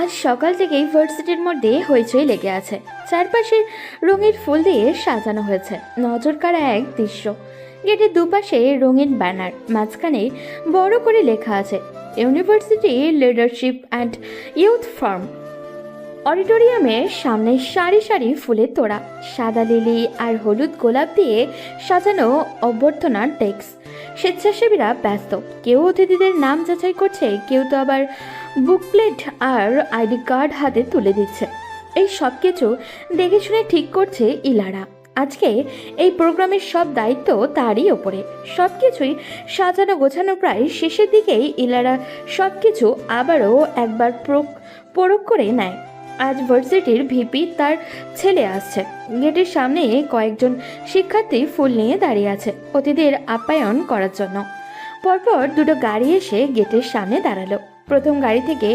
আজ সকাল থেকেই ভার্সিটির মধ্যে হইচই লেগে আছে। চারপাশে রঙিন ফুল দিয়ে সাজানো হয়েছে, নজর কাড়া এক দৃশ্য। গেটের দুপাশে রঙিন ব্যানার, মাঝখানে বড় করে লেখা আছে university leadership and youth farm. অডিটোরিয়ামের সামনে সারি সারি ফুলের তোড়া, সাদা লিলি আর হলুদ গোলাপ দিয়ে সাজানো অভ্যর্থনার ডেস্ক। স্বেচ্ছাসেবীরা ব্যস্ত, কেউ অতিথিদের নাম যাচাই করছে, কেউ তো আবার বুকলেট আর আইডি কার্ড হাতে তুলে দিচ্ছে। এই সব কিছু দেখে শুনে ঠিক করছে ইলারা। আজকে এই প্রোগ্রামের সব দায়িত্ব তারই ওপরে। সব কিছুই সাজানো গোছানো প্রায় শেষের দিকেই ইলারা সব কিছু আবারও একবার পরখ করে নেয়। আজ ভার্সিটির ভিপি তার ছেলে আসছে। গেটের সামনে কয়েকজন শিক্ষার্থী ফুল নিয়ে দাঁড়িয়ে আছে অতিথিদের আপ্যায়ন করার জন্য। পরপর দুটো গাড়ি এসে গেটের সামনে দাঁড়ালো। প্রথম গাড়ি থেকে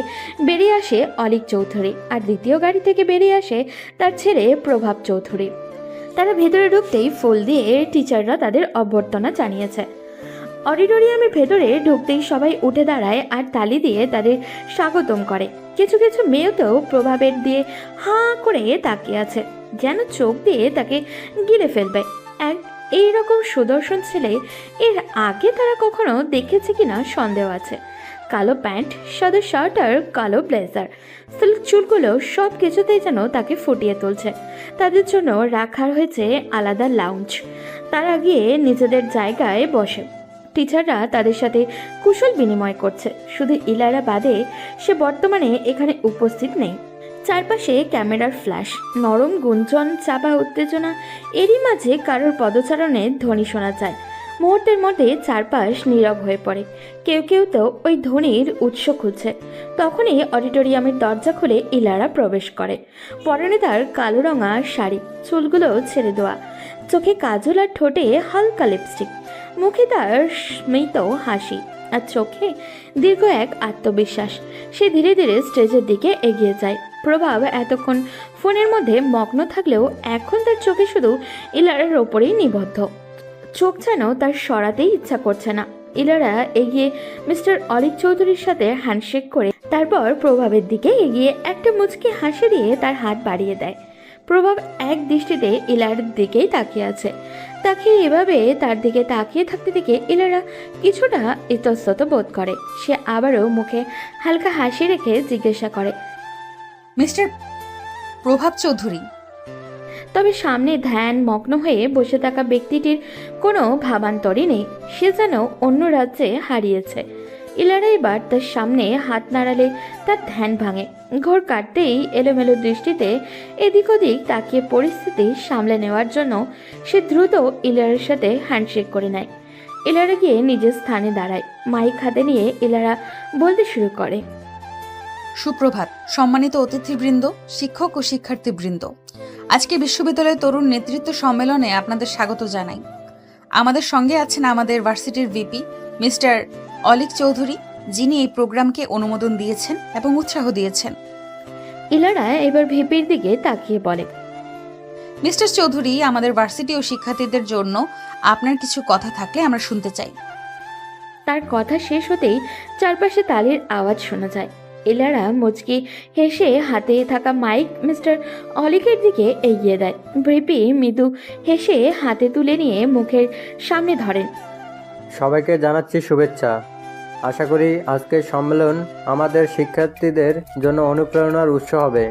বেরিয়ে আসে অলিক চৌধুরী, আর দ্বিতীয় গাড়ি থেকে বেরিয়ে আসে তার ছেলে প্রভাব চৌধুরী। তারা ভেতরে ঢুকতেই ফুল দিয়ে টিচাররা তাদের অভ্যর্থনা জানিয়েছে। অডিটোরিয়ামের ভেতরে ঢুকতেই সবাই উঠে দাঁড়ায় আর তালি দিয়ে তাদের স্বাগতম করে। কিছু কিছু মেয়েতেও প্রভাবের দিয়ে হাঁ করে তাকিয়ে আছে, যেন চোখ দিয়ে তাকে গিলে ফেলবে। এইরকম সুদর্শন ছেলে এর আগে তারা কখনো দেখেছে কিনা সন্দেহ আছে। কালো প্যান্ট, সাদা শার্ট আর কালো ব্লেজার, সিল্ক চুলগুলো সব কিছুতেই যেন তাকে ফুটিয়ে তুলছে। তাদের জন্য রাখা হয়েছে আলাদা লাউঞ্জ। তারা গিয়ে নিজেদের জায়গায় বসে। টিচাররা তাদের সাথে কুশল বিনিময় করছে। শুধু ইলারা বাদে সে বর্তমানে এখানে উপস্থিত নেই। চারপাশে ক্যামেরার ফ্ল্যাশ, নরম গুঞ্জন, চাপা উত্তেজনা, এরই মাঝে কারোর পদচারণের ধ্বনি শোনা যায়। মুহূর্তের মধ্যে চারপাশ নীরব হয়ে পড়ে। কেউ কেউ তো ওই ধ্বনির উৎস খুঁজছে। তখনই অডিটোরিয়ামের দরজা খুলে ইলারা প্রবেশ করে। পরনে তার কালো রঙা শাড়ি, চুলগুলো ছেড়ে দেওয়া, চোখে কাজল আর ঠোঁটে হালকা লিপস্টিক। মুখে তার স্মিত হাসি আর চোখে দীর্ঘ এক আত্মবিশ্বাস। সে ধীরে ধীরে স্টেজের দিকে এগিয়ে যায়। প্রভাব এতক্ষণ ফোনের মধ্যে মগ্ন থাকলেও এখন তার চোখে শুধু ইলারার ওপরেই নিবদ্ধ। চোখ যেন তার সরাতেই ইচ্ছা করছে না। ইলারা এগিয়ে মিস্টার অলিক চৌধুরীর সাথে হ্যান্ডশেক করে তারপর প্রভাবের দিকে এগিয়ে একটা মুচকি হাসি দিয়ে তার হাত বাড়িয়ে দেয়। প্রভাব এক দৃষ্টিতে ইলারার দিকেই তাকিয়ে আছে। তাকে এভাবে তার দিকে তাকিয়ে থাকতে দেখে ইলারা কিছুটা ইতস্তত বোধ করে। সে আবারও মুখে হালকা হাসি রেখে জিজ্ঞাসা করে, মিস্টার প্রভাব চৌধুরী? তবে সামনে ধ্যান মগ্ন হয়ে বসে থাকা ব্যক্তিটির কোনো ভাবান্তরই নেই। সে যেন অন্য রাজ্যে হারিয়েছে। ইলারা এবার তার সামনে হাত নাড়ালে তার ধ্যান ভাঙে। ঘোর কাটতেই এলোমেলো দৃষ্টিতে এদিক ওদিক তাকিয়ে পরিস্থিতি সামলে নেওয়ার জন্য সে দ্রুত ইলারার সাথে হ্যান্ডশেক করে নেয়। ইলারা গিয়ে নিজের স্থানে দাঁড়ায়। মাইক হাতে নিয়ে ইলারা বলতে শুরু করে, সুপ্রভাত সম্মানিত অতিথিবৃন্দ, শিক্ষক ও শিক্ষার্থীবৃন্দ। আজকে বিশ্ববিদ্যালয়ের তরুণ নেতৃত্ব সম্মেলনে আপনাদের স্বাগত জানাই। আমাদের সঙ্গে আছেন আমাদের ভার্সিটির ভিপি মিস্টার অলিক চৌধুরী, যিনি এই প্রোগ্রামকে অনুমোদন দিয়েছেন এবং উৎসাহ দিয়েছেন। ইলারা এবার ভিপির দিকে তাকিয়ে বলে, মিস্টার চৌধুরী, আমাদের ভার্সিটি ও শিক্ষার্থীদের জন্য আপনার কিছু কথা থাকলে আমরা শুনতে চাই। তার কথা শেষ হতেই চারপাশে তালির আওয়াজ শোনা যায়। ইলারা মুচকি হেসে হাতে থাকা মাইক মিস্টার অলিকের দিকে এগিয়ে দেয়। ভিপি মৃদু হেসে হাতে তুলে নিয়ে মুখের সামনে ধরেন। সবাইকে জানাচ্ছি শুভেচ্ছা। আশা করি আজকের সম্মেলন আমাদের শিক্ষার্থীদের জন্য অনুপ্রেরণার উৎস হবে।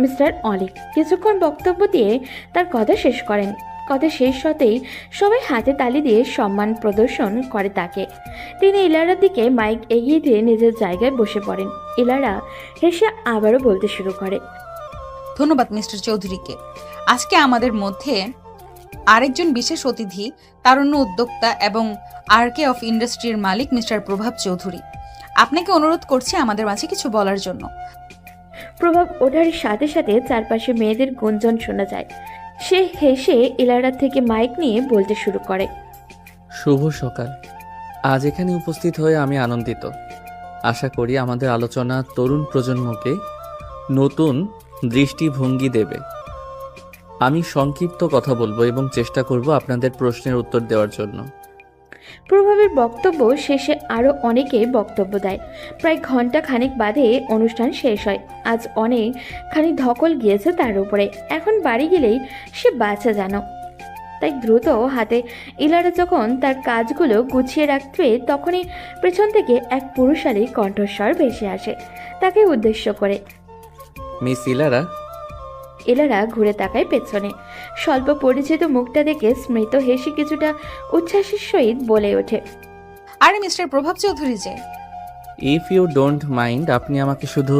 মিস্টার অলিক কিছুক্ষণ বক্তব্য দিয়ে তার কথা শেষ করেন। কথা শেষ হতেই সবাই হাতে তালি দিয়ে সম্মান প্রদর্শন করে তাকে। তিনি ইলারার দিকে মাইক এগিয়ে দিয়ে নিজের জায়গায় বসে পড়েন। ইলারা হেসে আবারও বলতে শুরু করে, ধন্যবাদ মিস্টার চৌধুরীকে। আজকে আমাদের মধ্যে আরেকজন বিশেষ অতিথি, তারুণ্য উদ্যোক্তা এবং আরকে অফ ইন্ডাস্ট্রির মালিক মিস্টার প্রভাব চৌধুরী। আপনাকে অনুরোধ করছি আমাদের মাঝে কিছু বলার জন্য। প্রভাব ওঠার সাথে সাথে চারপাশে মেয়েদের গুঞ্জন শোনা যায়। সে হেসে ইলারা থেকে মাইক নিয়ে বলতে শুরু করে, শুভ সকাল। আজ এখানে উপস্থিত হয়ে আমি আনন্দিত। আশা করি আমাদের আলোচনা তরুণ প্রজন্মকে নতুন দৃষ্টিভঙ্গি দেবে। আমি সংক্ষিপ্ত কথা বলবো এবং চেষ্টা করব আপনাদের প্রশ্নের উত্তর দেওয়ার জন্য। প্রভাবের বক্তব্য শেষে আরও অনেকে বক্তব্য দেয়। প্রায় ঘন্টা খানেক বাদে অনুষ্ঠান শেষ হয়। আজ অনেকখানি ধকল গিয়েছে তার উপরে। এখন বাড়ি গেলেই সে বাঁচা জানো। তাই দ্রুত হাতে ইলারা যখন তার কাজগুলো গুছিয়ে রাখবে, তখনই পেছন থেকে এক পুরুষালী কণ্ঠস্বর ভেসে আসে তাকে উদ্দেশ্য করে। মিস ইলারা। এলারা ঘুরে তাকায় পেছনে। স্বল্প পরিচিত মুখটা দেখে স্মৃত হেসে কিছুটা উচ্ছ্বাসের সহিত বলে ওঠে, আরে মিস্টার প্রভাব চৌধুরী যে। ইফ ইউ ডোন্ট মাইন্ড, আপনি আমাকে শুধু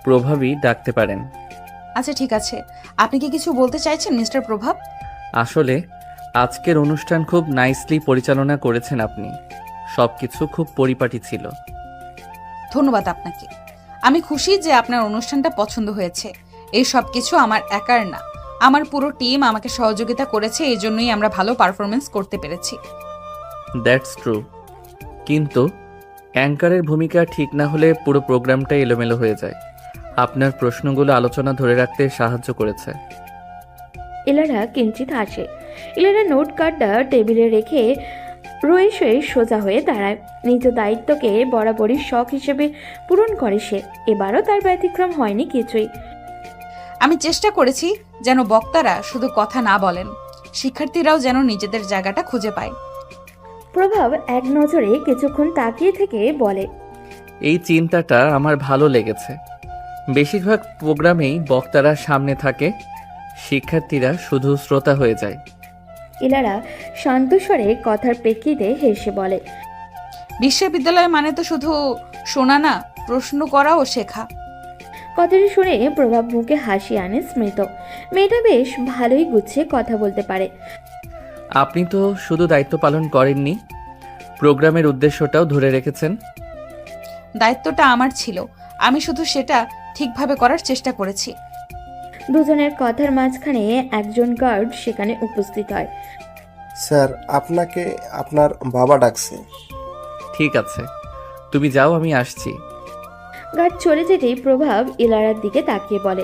প্রভাবই ডাকতে পারেন। আচ্ছা ঠিক আছে, আপনি কি কিছু বলতে চাইছেন মিস্টার প্রভাব? আসলে আজকের অনুষ্ঠান খুব নাইসলি পরিচালনা করেছেন আপনি। সব কিছু খুব পরিপাটি ছিল। ধন্যবাদ আপনাকে। আমি খুশি যে আপনার অনুষ্ঠানটা পছন্দ হয়েছে। এই সব কিছু আমার একার না, আমার পুরো টিম আমাকে সহযোগিতা করেছে, এই জন্যই আমরা ভালো পারফরমেন্স করতে পেরেছি। দ্যাটস ট্রু, কিন্তু অ্যাঙ্কারের ভূমিকা ঠিক না হলে পুরো প্রোগ্রামটাই এলোমেলো হয়ে যায়। আপনার প্রশ্নগুলো আলোচনা ধরে রাখতে সাহায্য করেছে। এলারা কিঞ্চিত হাসে। এলারা নোট কার্ডটা টেবিলে রেখে রয়ে সোজা হয়ে দাঁড়ায়। নিজ দায়িত্বকে বরাবরই শখ হিসেবে পূরণ করে সে। এবারও তার ব্যতিক্রম হয়নি কিছুই। আমি চেষ্টা করেছি যেন বক্তারা শুধু কথা না বলেন, শিক্ষার্থীরাও যেন নিজেদের জায়গাটা খুঁজে পায়। প্রভাব এক নজরে কিছুক্ষণ তাকিয়ে থেকে বলে, এই চিন্তাটা আমার ভালো লেগেছে। বেশিরভাগ প্রোগ্রামেই বক্তারা সামনে থাকে, শিক্ষার্থীরা শুধু শ্রোতা হয়ে যায়। এলারা শান্ত স্বরে কথার প্রেক্ষিতে হেসে বলে, বিশ্ববিদ্যালয় মানে তো শুধু শোনা না, প্রশ্ন করা ও শেখা। কথাটি শুনে প্রভাব মুখে হাসি আনে স্মৃত। মেয়েটা বেশ ভালোই গুছিয়ে কথা বলতে পারে। আপনি তো শুধু দায়িত্ব পালন করেননি, প্রোগ্রামের উদ্দেশ্যটাও ধরে রেখেছেন। দায়িত্বটা আমার ছিল, আমি শুধু সেটা ঠিকভাবে করার চেষ্টা করেছি। দুজনের কথার মাঝখানে একজন গার্ড সেখানে উপস্থিত হয়। স্যার, আপনাকে আপনার বাবা ডাকছে। ঠিক আছে, তুমি যাও, আমি আসছি। গার্ড চলে যেতেই প্রভাব ইলারার দিকে তাকিয়ে বলে,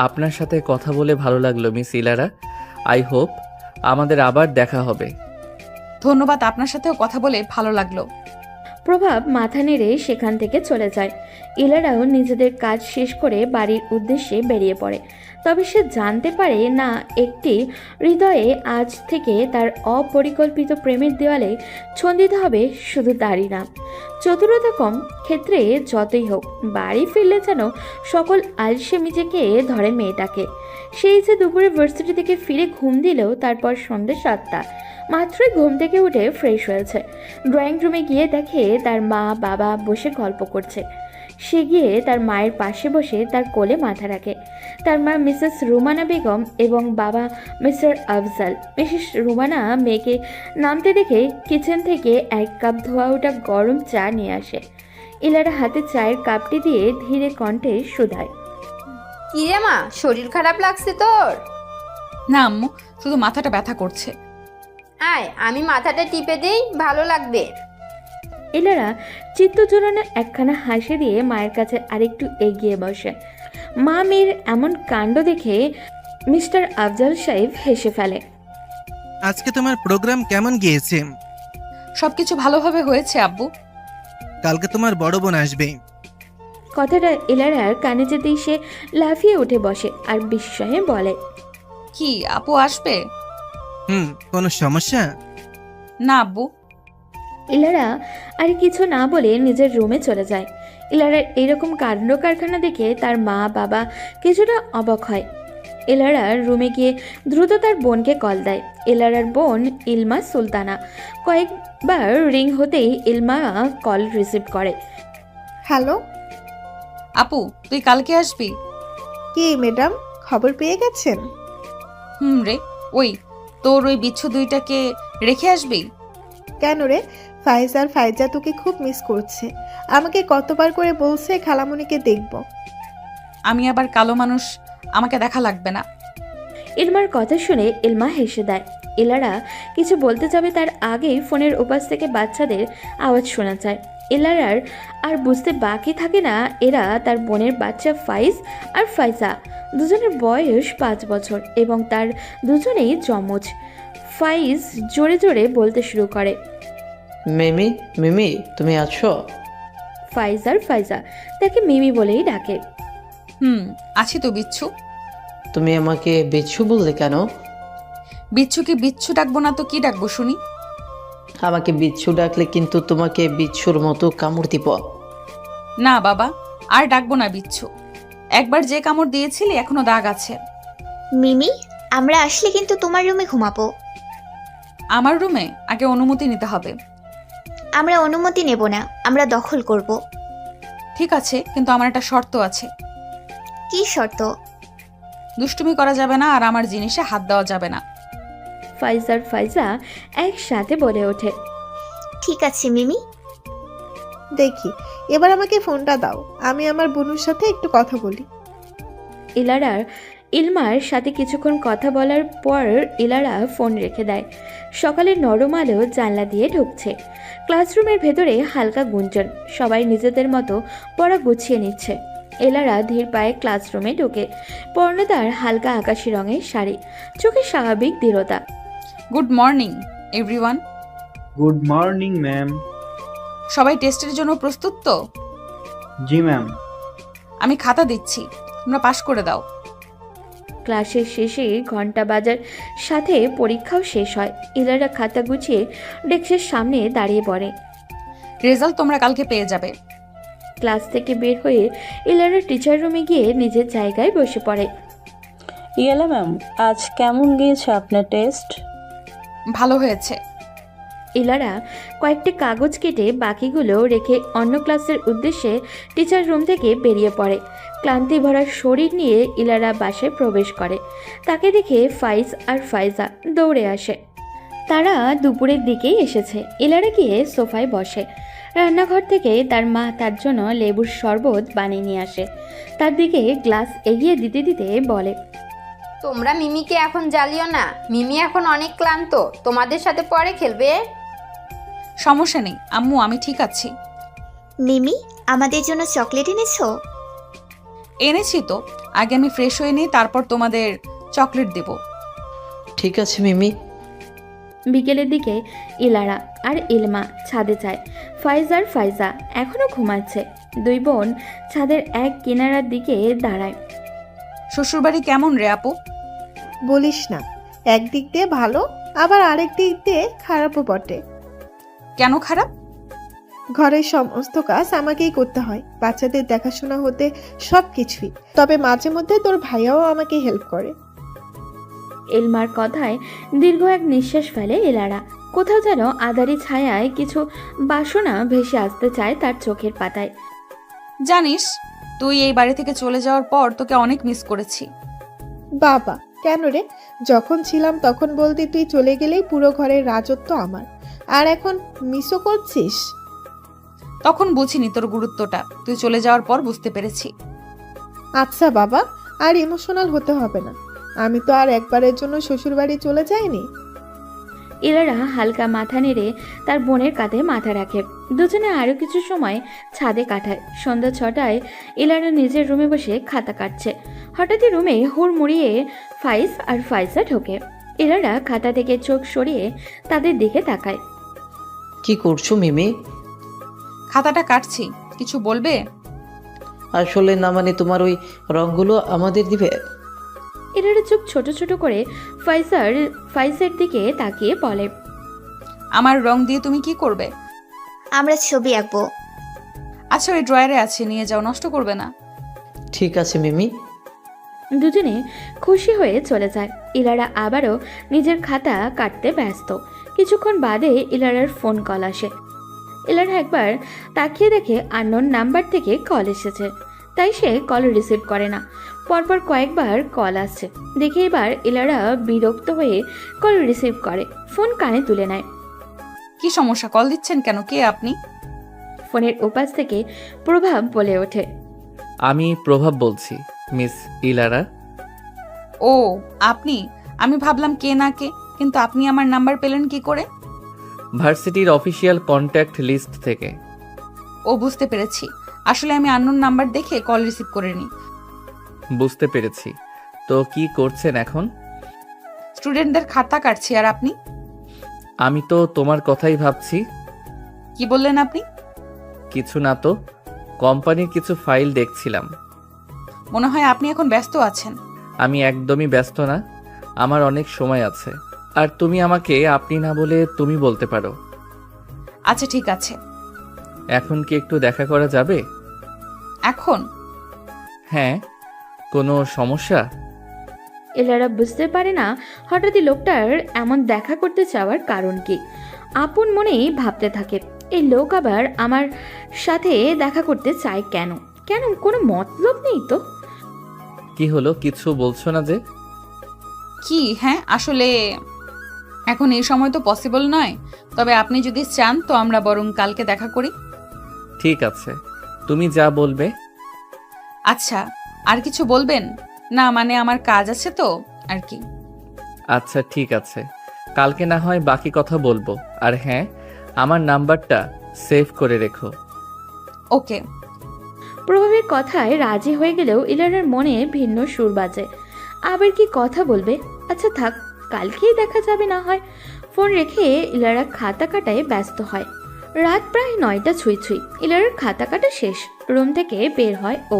আপনার সাথে কথা বলে ভালো লাগলো মিস ইলারা। আই হোপ আমাদের আবার দেখা হবে। ধন্যবাদ, আপনার সাথেও কথা বলে ভালো লাগলো। প্রভাব মাথা নেড়ে সেখান থেকে চলে যায়। ইলারাও নিজেদের কাজ শেষ করে বাড়ির উদ্দেশ্যে বেরিয়ে পড়ে। তবে সে জানতে পারে না, একটি হৃদয়ে আজ থেকে তার অপরিকল্পিত প্রেমের দেওয়ালে ছন্দিত হবে শুধু তারই নাম। চতুরতা কম ক্ষেত্রে যতই হোক, বাড়ি ফিরলে যেন সকল আলসেমি থেকে ধরে মেয়েটাকে। সেই যে দুপুরে ভার্সিটি থেকে ফিরে ঘুম দিলেও তারপর সন্ধ্যে 7টা। মাত্রই ঘুম থেকে উঠে ফ্রেশ হয়েছে। ড্রয়িং রুমে গিয়ে দেখে তার মা বাবা বসে গল্প করছে। সে গিয়ে তার মায়ের পাশে বসে তার কোলে মাথা রাখে। তার মা মিসেস রুমানা বেগম এবং বাবা মিস্টার আফজাল। মিসেস রুমানা মেয়েকে নামতে দেখে কিচেন থেকে 1 কাপ ধোয়া ওঠা গরম চা নিয়ে আসে। ইলারা হাতে চায়ের কাপটি দিয়ে ধীরে কণ্ঠে শুধায়, কিরে মা, শরীর খারাপ লাগছে তোর? না আম্মু, শুধু মাথাটা ব্যথা করছে। আয়, আমি মাথাটা টিপে দেই, ভালো লাগবে। ইলারা চিত্ত জোড়ানো একখানা হাসি দিয়ে মায়ের কাছে আরেকটু এগিয়ে বসে। মা মেয়ের এমন কাণ্ড দেখে মিস্টার আফজাল সাহেব হেসে ফেলে। আজকে তোমার প্রোগ্রাম কেমন গিয়েছে? সবকিছু ভালোভাবে হয়েছে আব্বু। কালকে তোমার বড় বোন আসবে। কথাটা ইলারার কানে যেতেই সে লাফিয়ে উঠে বসে আর বিস্ময়ে বলে, কি আপু আসবে? কোনো সমস্যা? না আব্বু। ইলারা আর কিছু না বলে নিজের রুমে চলে যায়। ইলারার এরকম কাণ্ড কারখানা দেখে তার মা বাবা কিছুটা অবাক হয়। ইলারা রুমে গিয়ে দ্রুত তার বোনকে কল দেয়। ইলারার বোন ইলমা সুলতানা। কয়েকবার রিং হতেই ইলমা কল রিসিভ করে। হ্যালো, আপু তুই কালকে আসবি? কি ম্যাডাম, খবর পেয়ে গেছেন? রে, ওই তোর ওই বিচ্ছু দুইটাকে রেখে আসবি? কেন রে, ফাইজ আর ফাইজা তোকে খুব মিস করছে। আমাকে কতবার করে বলছে খালামণিকে দেখব। আমি আবার কালো মানুষ, আমাকে দেখা লাগবে না। ইলমার কথা শুনে ইলমা হেসে দেয়। ইলারা কিছু বলতে যাবে তার আগেই ফোনের উপাস থেকে বাচ্চাদের আওয়াজ শোনা যায়। ইলারার আর বুঝতে বাকি থাকে না, এরা তার বোনের বাচ্চা ফাইজ আর ফাইজা। দুজনের বয়স 5 বছর এবং তার দুজনেই যমজ। ফাইজ জোরে জোরে বলতে শুরু করে। মিমি মিমি তুমি আছো? ফাইজ আর ফাইজা তাকে মিমি বলেই ডাকে। আছি তো বিচ্ছু। তুমি আমাকে বিচ্ছু বললে কেন? বিচ্ছুকে বিচ্ছু ডাকবো না তো কি ডাকবো শুনি? আমাকে বিচ্ছু ডাকলে কিন্তু তোমাকে বিচ্ছুর মতো কামড় দিব। না বাবা, আর ডাকবো না বিচ্ছু। একবার যে কামড় দিয়েছিলি এখনো দাগ আছে। মিমি, আমরা আসলে কিন্তু তোমার রুমে ঘুমাবো। আমার রুমে আগে অনুমতি নিতে হবে। আমরা অনুমতি নেব না, আমরা দখল করব। ঠিক আছে, কিন্তু আমার একটা শর্ত আছে। কি শর্ত? দুষ্টুমি করা যাবে না আর আমার জিনিসে হাত দেওয়া যাবে না। ফাইজ আর ফাইজা একসাথে বলে ওঠে। ঠিক আছে মিমি। দেখি এবার আমাকে ফোনটা দাও, আমি আমার বোনের সাথে একটু কথা বলি। ইলারার ইলমার সাথে কিছুক্ষণ কথা বলার পর ইলারা ফোন রেখে দেয়। সকালে নরম আলো জানলা দিয়ে ঢুকছে। ক্লাসরুমের ভেতরে হালকা গুঞ্জন, সবাই নিজেদের মতো পড়া গুছিয়ে নিচ্ছে। এলারা ধীর পায়ে ক্লাসরুমে ঢোকে। পর্ণদার হালকা আকাশি রঙের শাড়ি, চোখে স্বাভাবিক দৃঢ়তা। Good morning everyone. Good morning ma'am. সবাই টেস্টের জন্য প্রস্তুত তো? জি ম্যাম। আমি খাতা দিচ্ছি, তোমরা পাশ করে দাও। ক্লাসের শেষে ঘন্টা বাজার সাথে পরীক্ষাও শেষ হয়। ইলারা খাতা গুছিয়ে ডেস্কের সামনে দাঁড়িয়ে পড়ে। রেজাল্ট তোমরা কালকে পেয়ে যাবে। ক্লাস থেকে বের হয়ে ইলারা টিচার রুমে গিয়ে নিজের জায়গায় বসে পড়ে। ইয়ালা ম্যাম, আজ কেমন গিয়েছে আপনার টেস্ট? ভালো হয়েছে। ইলারা কয়েকটি কাগজ কেটে বাকিগুলো রেখে অন্য ক্লাসের উদ্দেশ্যে টিচার রুম থেকে বেরিয়ে পড়ে। ক্লান্তি ভরা শরীর নিয়ে ইলারা বাসায় প্রবেশ করে। তাকে দেখে ফাইজ আর ফাইজা দৌড়ে আসে। তারা দুপুরের দিকেই এসেছে। ইলারা গিয়ে সোফায় বসে। রান্নাঘর থেকে তার মা তার জন্য লেবুর শরবত বানিয়ে নিয়ে আসে। তার দিকে গ্লাস এগিয়ে দিতে দিতে বলে, তোমরা মিমিকে এখন জ্বালিও না, মিমি এখন অনেক ক্লান্ত, তোমাদের সাথে পরে খেলবে। সমস্যা নেই আম্মু, আমি ঠিক আছি। মিমি, আমাদের জন্য চকলেট এনেছো? এনেছি তো, আগে আমি ফ্রেশ হয়ে নিই, তারপর তোমাদের চকলেট দেব। ঠিক আছে মিমি। বিকেলের দিকে ইলারা আর ইলমা ছাদে যায়। ফাইজ আর ফাইজা এখনও ঘুমাচ্ছে। দুই বোন ছাদের এক কিনারার দিকে দাঁড়ায়। শ্বশুরবাড়ি কেমন রে আপু? বলিস না, একদিক দিয়ে ভালো, আবার আরেক দিক দিয়ে খারাপও বটে। কেন খারাপ? ঘরের সমস্ত কাজ আমাকেই করতে হয়, বাচ্চাদের দেখাশোনা হতে সব কিছুই। তবে মাঝে মধ্যে তোর ভাইয়াও আমাকে হেল্প করে। ইলমার কথায় দীর্ঘ এক নিঃশ্বাস ফেলে ইলারা। কোথাও যেন আধারি ছায়ায় কিছু বাসনা ভেসে আসতে চায় তার চোখের পাতায়। জানিস, তুই এই বাড়ি থেকে চলে যাওয়ার পর তোকে অনেক মিস করেছি। বাবা, কেন রে? যখন ছিলাম তখন বলতি তুই চলে গেলেই পুরো ঘরের রাজত্ব আমার, আর এখন মিসও করছিস? তখন বুঝিনি তোর গুরুত্বটা, তুই চলে যাওয়ার পর বুঝতে পেরেছি। আচ্ছা বাবা, আর ইমোশনাল হতে হবে না। আমি তো আর একবারের জন্য শ্বশুরবাড়ি চলে যাইনি। ইলারা হালকা মাথা নেড়ে তার বোনের কাঁধে মাথা রাখে। দুজনে আরও কিছু সময় ছাদে কাটায়। সন্ধ্যা 6টায় ইলারা নিজের রুমে বসে খাতা কাটছে। হঠাৎই রুমে হুড়মুড়িয়ে ফাইজ আর ফাইজা ঢোকে। ইলারা খাতা থেকে চোখ সরিয়ে তাদের দিকে তাকায়। কি করছো মিমি? খাতাটা কাটছি, কিছু বলবে? আসলে না, মানে তোমার ওই রংগুলো আমাদের দিবে? ইলারা চোখ ছোট ছোট করে ফাইজের দিকে তাকিয়ে বলে, আমার রং দিয়ে তুমি কি করবে? আমরা ছবি আঁকবো। আচ্ছা, ওই ড্রয়ারে আছে, নিয়ে যাও, নষ্ট করবে না। ঠিক আছে মিমি। দুজনে খুশি হয়ে চলে যায়। ইলারা আবারও নিজের খাতা কাটতে ব্যস্ত। কিছুক্ষণ বাদে ইলারার ফোন কল আসে। ইলারা একবার তাকিয়ে দেখে আননোন নাম্বার থেকে কল এসেছে, তাই সে কল রিসিভ করে না। পরপর কয়েকবার কল আসছে দেখে এবার ইলারা বিরক্ত হয়ে কল রিসিভ করে, ফোন কানে তুলে নেয়। কি সমস্যা, কল দিচ্ছেন কেন? কে আপনি? ফোনের ওপাশ থেকে প্রভাব বলে ওঠে, আমি প্রভাব বলছি, মিস ইলারা। ও আপনি? আমি ভাবলাম কে না কে, কিন্তু আপনি আমার নাম্বার পেলেন কি করে? ভার্সিটির অফিসিয়াল কন্ট্যাক্ট লিস্ট থেকে। ও বুঝতে পেরেছি, আসলে আমি আননোন নাম্বার দেখে কল রিসিভ করিনি। বুঝতে পেরেছি। তো কি করছেন এখন? স্টুডেন্টদের খাতা কাটছি। আর আপনি? আমি তো তোমার কথাই ভাবছি। কি বললেন আপনি? কিছু না তো, কোম্পানির কিছু ফাইল দেখছিলাম। মনে হয় আপনি এখন ব্যস্ত আছেন। আমি একদমই ব্যস্ত না, আমার অনেক সময় আছে। আর তুমি আমাকে আপনি না বলে তুমি বলতে পারো। আচ্ছা ঠিক আছে। এখন কি একটু দেখা করা যাবে? এখন? হ্যাঁ। কোনো সমস্যা? ইলারা বুঝতে পারে না হঠাৎই লোকটার এমন দেখা করতে চাওয়ার কারণ কি। আপন মনেই ভাবতে থাকে, এই লোক আবার আমার সাথে দেখা করতে চায় কেন? কেন কোনো মতলব নেই তো। কি হলো, কিছু বলছো না যে? কি? হ্যাঁ আসলে এখন এই সময় তো পসিবল নয়, তবে আপনি যদি চান তো আমরা বরং কালকে দেখা করি। ঠিক আছে, তুমি যা বলবে। আচ্ছা, আর কিছু বলবেন? না মানে আমার কাজ আছে তো আর কি। আচ্ছা ঠিক আছে, কালকে না হয় বাকি কথা বলবো। আর হ্যাঁ, আমার নাম্বারটা সেভ করে রেখো। ওকে। প্রভাবের কথায় রাজি হয়ে গেলেও ইলারার মনে ভিন্ন সুর বাজে। আবার কি কথা বলবে? আচ্ছা থাক, কালকেই দেখা যাবে না হয়। ফোন রেখে ইলারা খাতা কাটায় ব্যস্ত হয়। রাত প্রায় 9টা ছুঁই ছুঁই। ইলারার খাতা কাটা শেষ, রুম থেকে বের হয় ও।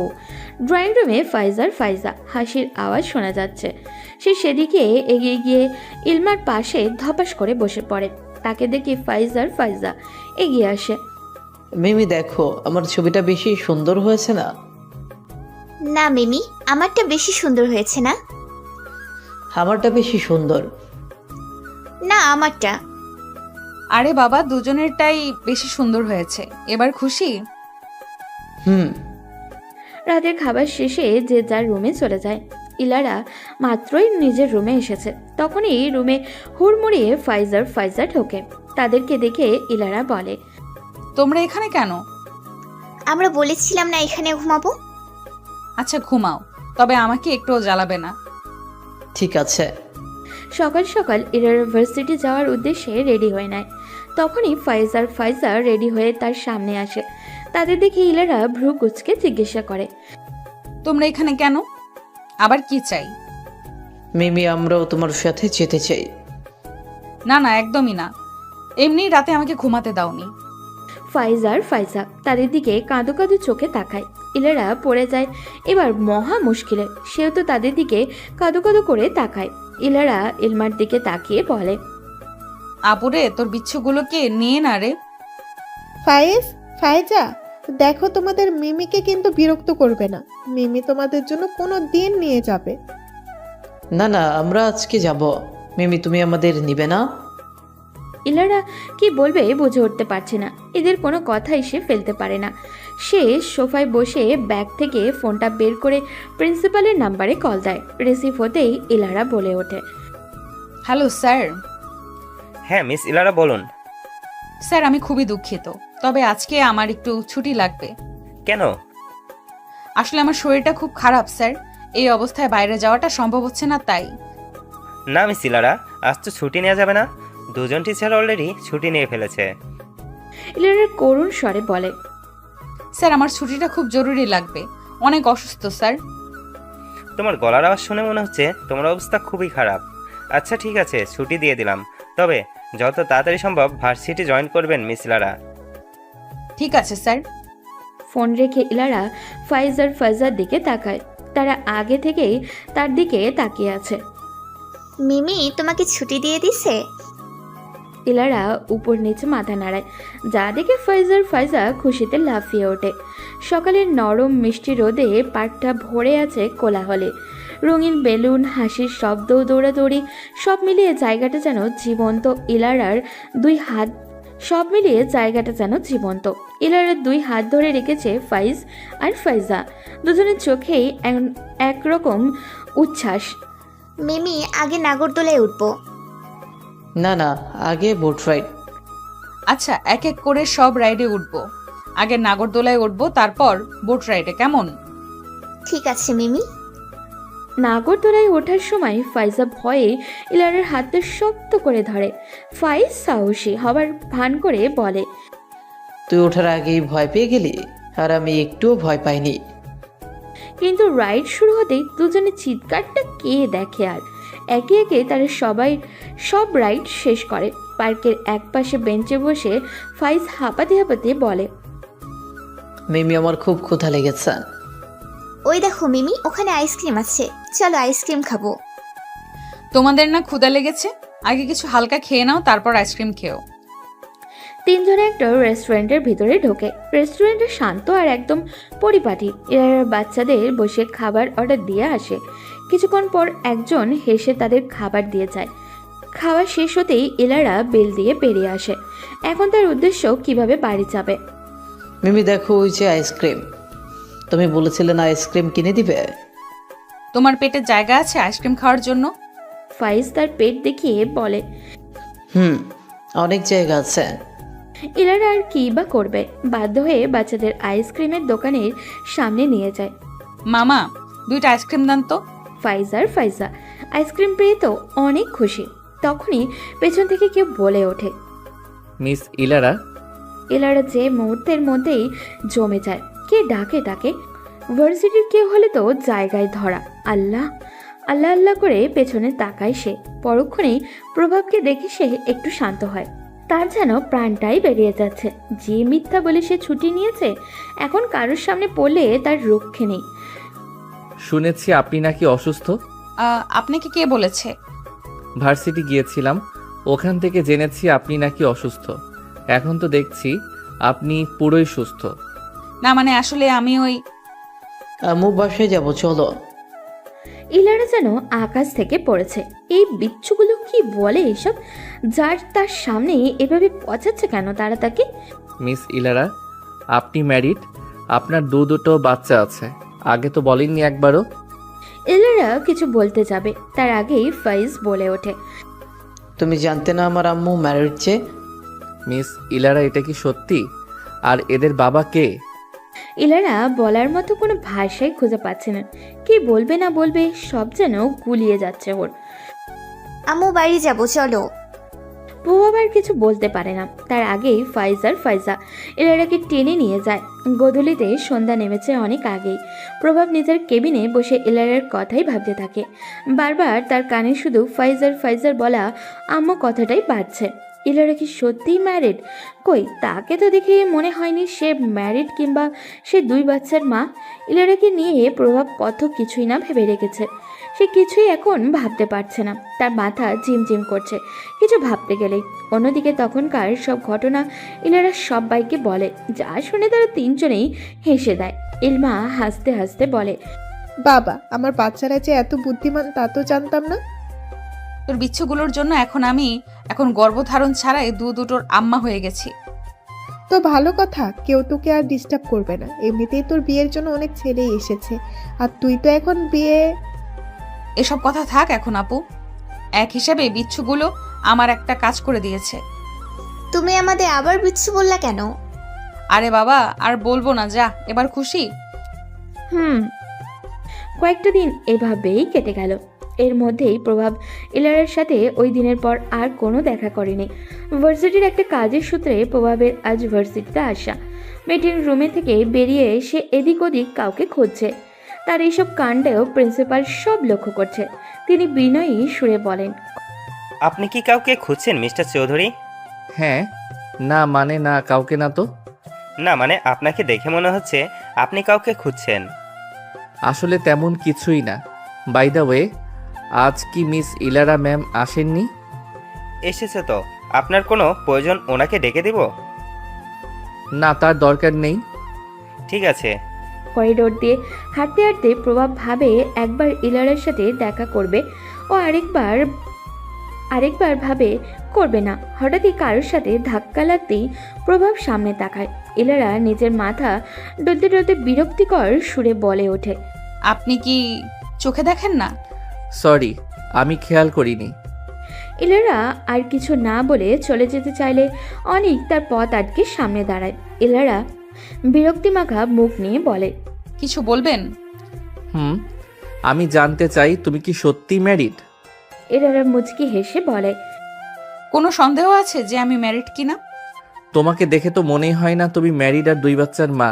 ড্রয়িং রুমে ফাইজা হাসির আওয়াজ শোনা যাচ্ছে। সে সেদিকে এগিয়ে গিয়ে ইলমার পাশে ধপাস করে বসে পড়ে। তাকে দেখে ফাইজা এগিয়ে আসে। মিমি দেখো, আমার ছবিটা বেশি সুন্দর হয়েছে না? না মিমি, আমারটা বেশি সুন্দর হয়েছে না? আমারটা বেশি সুন্দর। না আমারটা। আরে বাবা, দুজনেরটাই বেশি সুন্দর হয়েছে। এবার খুশি? হুম। রাতের খাবার শেষে যে যার রুমে চলে যায়। ইলারা মাত্রই নিজের রুমে এসেছে, তখনই রুমে হুড়মুড়িয়ে ফাইজা ঢোকে। তাদেরকে দেখে ইলারা বলে, তোমরা এখানে কেন? আমরা বলেছিলাম না এখানে ঘুমাবো। আচ্ছা ঘুমাও, তবে আমাকে একটুও জ্বালাবে না। ঠিক আছে। সকাল সকাল ইলারা ভার্সিটি যাওয়ার উদ্দেশ্যে রেডি হয়ে নেয়। তখনই ফাইজা রেডি হয়ে তার সামনে আসে। তাদের দেখে ইলারা ভ্রু কুচকে জিজ্ঞাসা করে, তোমরা এখানে কেন? আবার কি চাই? মিমি, আমরাও তোমার সাথে যেতে চাই। না না, একদমই না। এমনি রাতে আমাকে ঘুমাতে দাওনি। ফাইজা তাদের দিকে কাঁদো কাঁদো চোখে তাকায়। ইলারা পড়ে যায় এবার মহা মুশকিলে। সেও তো তাদের দিকে কাঁদো কাঁদো করে তাকায়। ইলারা ইলমার দিকে তাকিয়ে বলে, আপুরে, তোর বিচ্ছুগুলোকে নিয়ে না রে। ফাইজা দেখো, তোমাদের মিমিকে কিন্তু বিরক্ত করবে না। মিমি তোমাদের জন্য কোনো দিন নিয়ে যাবে। না না, আমরা আজকে যাব। মিমি, তুমি আমাদের নিবে না? ইলারা কি বলবে বুঝে উঠতে পারছে না। এদের কোনো কথাই সে ফেলতে পারে না। সে সোফায় বসে ব্যাগ থেকে ফোনটা বের করে প্রিন্সিপালের নাম্বারে কল দেয়। রিসিভ হতেই ইলারা বলে ওঠে, হ্যালো স্যার। হ্যাঁ মিস ইলারা, বলুন। স্যার আমি খুবই দুঃখিত, তবে আজকে আমার একটু ছুটি লাগবে। কেন? আসলে আমার শরীরটা খুব খারাপ স্যার, এই অবস্থায় বাইরে যাওয়াটা সম্ভব হচ্ছে না তাই। না মিস ইলারা, আজ তো ছুটি নেওয়া যাবে না। দুজন টিচার অলরেডি ছুটি নিয়ে ফেলেছে। ইলারা করুণ স্বরে বলে, স্যার আমার ছুটিটা খুব জরুরি লাগবে, অনেক অসুস্থ স্যার। তোমার গলার আওয়াজ শুনে মনে হচ্ছে তোমার অবস্থা খুবই খারাপ। আচ্ছা ঠিক আছে, ছুটি দিয়ে দিলাম। তবে যত তাড়াতাড়ি সম্ভব ভার্সিটি জয়েন করবেন মিস ইলারা। ঠিক আছে স্যার। ফোন রেখে ইলারা ফাইজার দিকে তাকায়। তারা আগে থেকেই তার দিকে তাকিয়ে আছে। মিমি তোমাকে ছুটি দিয়ে দিছে? ইলারা উপর নিচে মাথা নাড়ায়, যা দেখে ফাইজা খুশিতে লাফিয়ে ওঠে। সকালের নরম মিষ্টি রোদে পার্কটা ভরে আছে কোলাহলে। রঙিন বেলুন, হাসির শব্দ, দৌড়াদৌড়ি, সব মিলিয়ে জায়গাটা যেন জীবন্ত। ইলারার দুই হাত ধরে রেখেছে ফাইজ আর ফাইজা। দুজনের চোখেই একরকম উচ্ছ্বাস। মিমি আগে নাগরদোলায় উঠবো। না না, আগে বোট রাইড। আচ্ছা এক এক করে সব রাইডে উঠবো। আগে নাগরদোলায় উঠবো, তারপর বোট রাইডে, কেমন? ঠিক আছে মিমি। নাগরদোলায় ওঠার সময় ফাইজা ভয়ে ইলারার হাতে শক্ত করে ধরে। ফাইজ সাহসী হবার ভান করে বলে, তুই ওঠার আগেই ভয় পেয়ে গেলি, আর আমি একটুও ভয় পাইনি। কিন্তু রাইড শুরু হতেই দুজনের চিৎকারটা কে দেখে আর। একে একে তারা সব রাইড শেষ করে। পার্কের একপাশে বেঞ্চে বসে ফাইজ হাঁপাতে হাঁপাতে বলে, মিমি আমার খুব ক্ষুধা লেগেছে। ওই দেখো মিমি, ওখানে আইসক্রিম আছে, চলো আইসক্রিম খাবো। তোমাদের না ক্ষুধা লেগেছে? আগে কিছু হালকা খেয়ে নাও, তারপর আইসক্রিম খেও। তিনজনে একটা রেস্টুরেন্টের ভিতরে ঢোকে। রেস্টুরেন্টটা শান্ত আর একদম পরিপাটি। এরা বাচ্চাদের বসে খাবার অর্ডার দিয়ে আসে। কিছুক্ষণ পর একজন হেসে তাদের খাবার দিয়ে যায়। খাওয়া শেষ হতেই এলারা বিল দিয়ে বেরিয়ে আসে। এখন তার উদ্দেশ্য কিভাবে বাড়ি যাবে। মিমি দেখো, ওই যে আইসক্রিম। তুমি বলেছিলে না আইসক্রিম কিনে দিবে? তোমার পেটে জায়গা আছে আইসক্রিম খাওয়ার জন্য? ফাইজ তার পেট দেখিয়ে বলে, অনেক জায়গা আছে। এলারা আর কি বা করবে, বাধ্য হয়ে বাচ্চাদের আইসক্রিমের দোকানের সামনে নিয়ে যায়। মামা, 2টা আইসক্রিম দেন তো। ফাইজা আইসক্রিম পেয়ে তো অনেক খুশি। তখনই পেছন থেকে কেউ বলে ওঠে, মিস ইলারা। এলারা যে মুহূর্তের মধ্যেই জমে যায়। কে ডাকে ডাকে, ভার্সিটির কেউ হলে তো জায়গায় ধরা। আল্লাহ আল্লাহ আল্লাহ করে পেছনে তাকায় সে। পরক্ষণেই প্রভাবকে দেখে সে একটু শান্ত হয়। তার যেন প্রাণটাই বেরিয়ে যাচ্ছে। যে মিথ্যা বলে সে ছুটি নিয়েছে, এখন কারোর সামনে পড়লে তার রক্ষে নেই। শুনেছি আপনি নাকি অসুস্থ। আপনাকে কে বলেছে? ভার্সিটি গিয়েছিলাম, ওখান থেকে জেনেছি আপনি নাকি অসুস্থ। এখন তো দেখছি আপনি পুরোই সুস্থ। না মানে আসলে আমি ওই আম্মু বাসায় যাবো, চলো। ইলারা যেন আকাশ থেকে পড়েছে। এই বিচ্ছুগুলো কি বলে এসব? যার তার সামনে এভাবে পচাচ্ছে কেন তারা তাকে? মিস ইলারা, আপনি ম্যারিড, আপনার দুটো বাচ্চা আছে, আগে তো বলেননি একবারও। ইলারা কিছু বলতে যাবে, তার আগেই ফাইজ বলে ওঠে, তুমি জানতে না আমার আম্মু ম্যারিড যে? মিস ইলারা, এটা কি সত্যি? আর এদের বাবা কে? ইলারা বলার মতো কোনো ভাষাই খুঁজে পাচ্ছে না। কি বলবে না বলবে সব যেন গুলিয়ে যাচ্ছে ওর। আম্মু বাড়ি যাবো, চলো। বউ আবার কিছু বলতে পারে না, তার আগেই ফাইজা ইলারাকে টেনে নিয়ে যায়। গোধূলিতে সন্ধ্যা নেমেছে অনেক আগেই। প্রভাব নিজের কেবিনে বসে ইলারার কথাই ভাবতে থাকে। বারবার তার কানে শুধু ফাইজার বলা আম্মু কথাটাই বাজছে। ইলারা কি সত্যিই ম্যারিড? কই, তাকে তো দেখে মনে হয়নি সে ম্যারিড কিংবা সে 2 বাচ্চার মা। ইলারাকে নিয়ে প্রভাব কত কিছুই না ভেবে রেখেছে। সে কিছুই এখন ভাবতে পারছে না, তার মাথা ঝিমঝিম করছে কিছু ভাবতে গেলেই। অন্যদিকে তখনকার সব ঘটনা ইলারা সবাইকে বলে, যা শুনে তারা তিনজনেই হেসে দেয়। ইলমা হাসতে হাসতে বলে, বাবা, আমার বাচ্চারা যে এত বুদ্ধিমান তা তো জানতাম না। তোর বিচ্ছুগুলোর জন্য এখন গর্ভধারণ ছাড়াই দুটোর আম্মা হয়ে গেছি। তো ভালো কথা, কেউ তোকে আর ডিস্টার্ব করবে না। এমনিতেই তোর বিয়ের জন্য অনেক ছেলেই এসেছে, আর তুই তো এখন বিয়ে। এসব কথা থাক এখন আপু। এক হিসাবে বিচ্ছুগুলো আমার একটা কাজ করে দিয়েছে। তুমি আমাদের আবার বিচ্ছু বললা কেন? আরে বাবা, আর বলবো না, যা এবার খুশি? কয়েকটা দিন এভাবেই কেটে গেল। এর মধ্যেই প্রভাব ইলারার সাথে ওই দিনের পর আর কোনো দেখা করেনি। ভার্সিটির একটা কাজের সূত্রে প্রভাবের আজ ভার্সিটিতে আসা। মিটিং রুমে থেকে বেরিয়ে এসে এদিক ওদিক কাউকে খুঁজছে। তার এইসব কাণ্ডেও প্রিন্সিপাল সব লক্ষ্য করছে। তিনি বিনয়ী সুরে বলেন, আপনি কি কাউকে খুঁজছেন মিস্টার চৌধুরী? হ্যাঁ। না মানে না, কাউকে না তো। না মানে আপনাকে দেখে মনে হচ্ছে আপনি কাউকে খুঁজছেন। আসলে তেমন কিছুই না। বাই দ্য ওয়ে, আজ কি মিস ইলারা ম্যাম আসেননি? এসেছে তো। আপনার কোনো প্রয়োজন ওনাকে ডেকে দিব? না, তার দরকার নেই। ঠিক আছে। করিডোর দিয়ে হাঁটতে হাঁটতে প্রভাব ভাবে একবার ইলারার সাথে দেখা করবে ও আরেকবার ভাবে করবে না। হঠাৎই কারোর সাথে ধাক্কা লাগতেই প্রভাব সামনে তাকায়। ইলারা নিজের মাথা ডলতে ডলতে বিরক্তিকর সুরে বলে ওঠে, আপনি কি চোখে দেখেন না? সরি, আমি খেয়াল করিনি। ইলারা আর কিছু না বলে চলে যেতে চাইলে অনেক তার পথ আটকে সামনে দাঁড়ায়। ইলারা বিরক্তিমাখা মুখ নিয়ে বলে, কিছু বলবেন? আমি জানতে চাই তুমি কি সত্যি ম্যারিড? ইলারা মুচকি হেসে বলে, কোনো সন্দেহ আছে যে আমি ম্যারিড কিনা? তোমাকে দেখে তো মনেই হয় না তুমি ম্যারিড আর 2 বাচ্চার মা।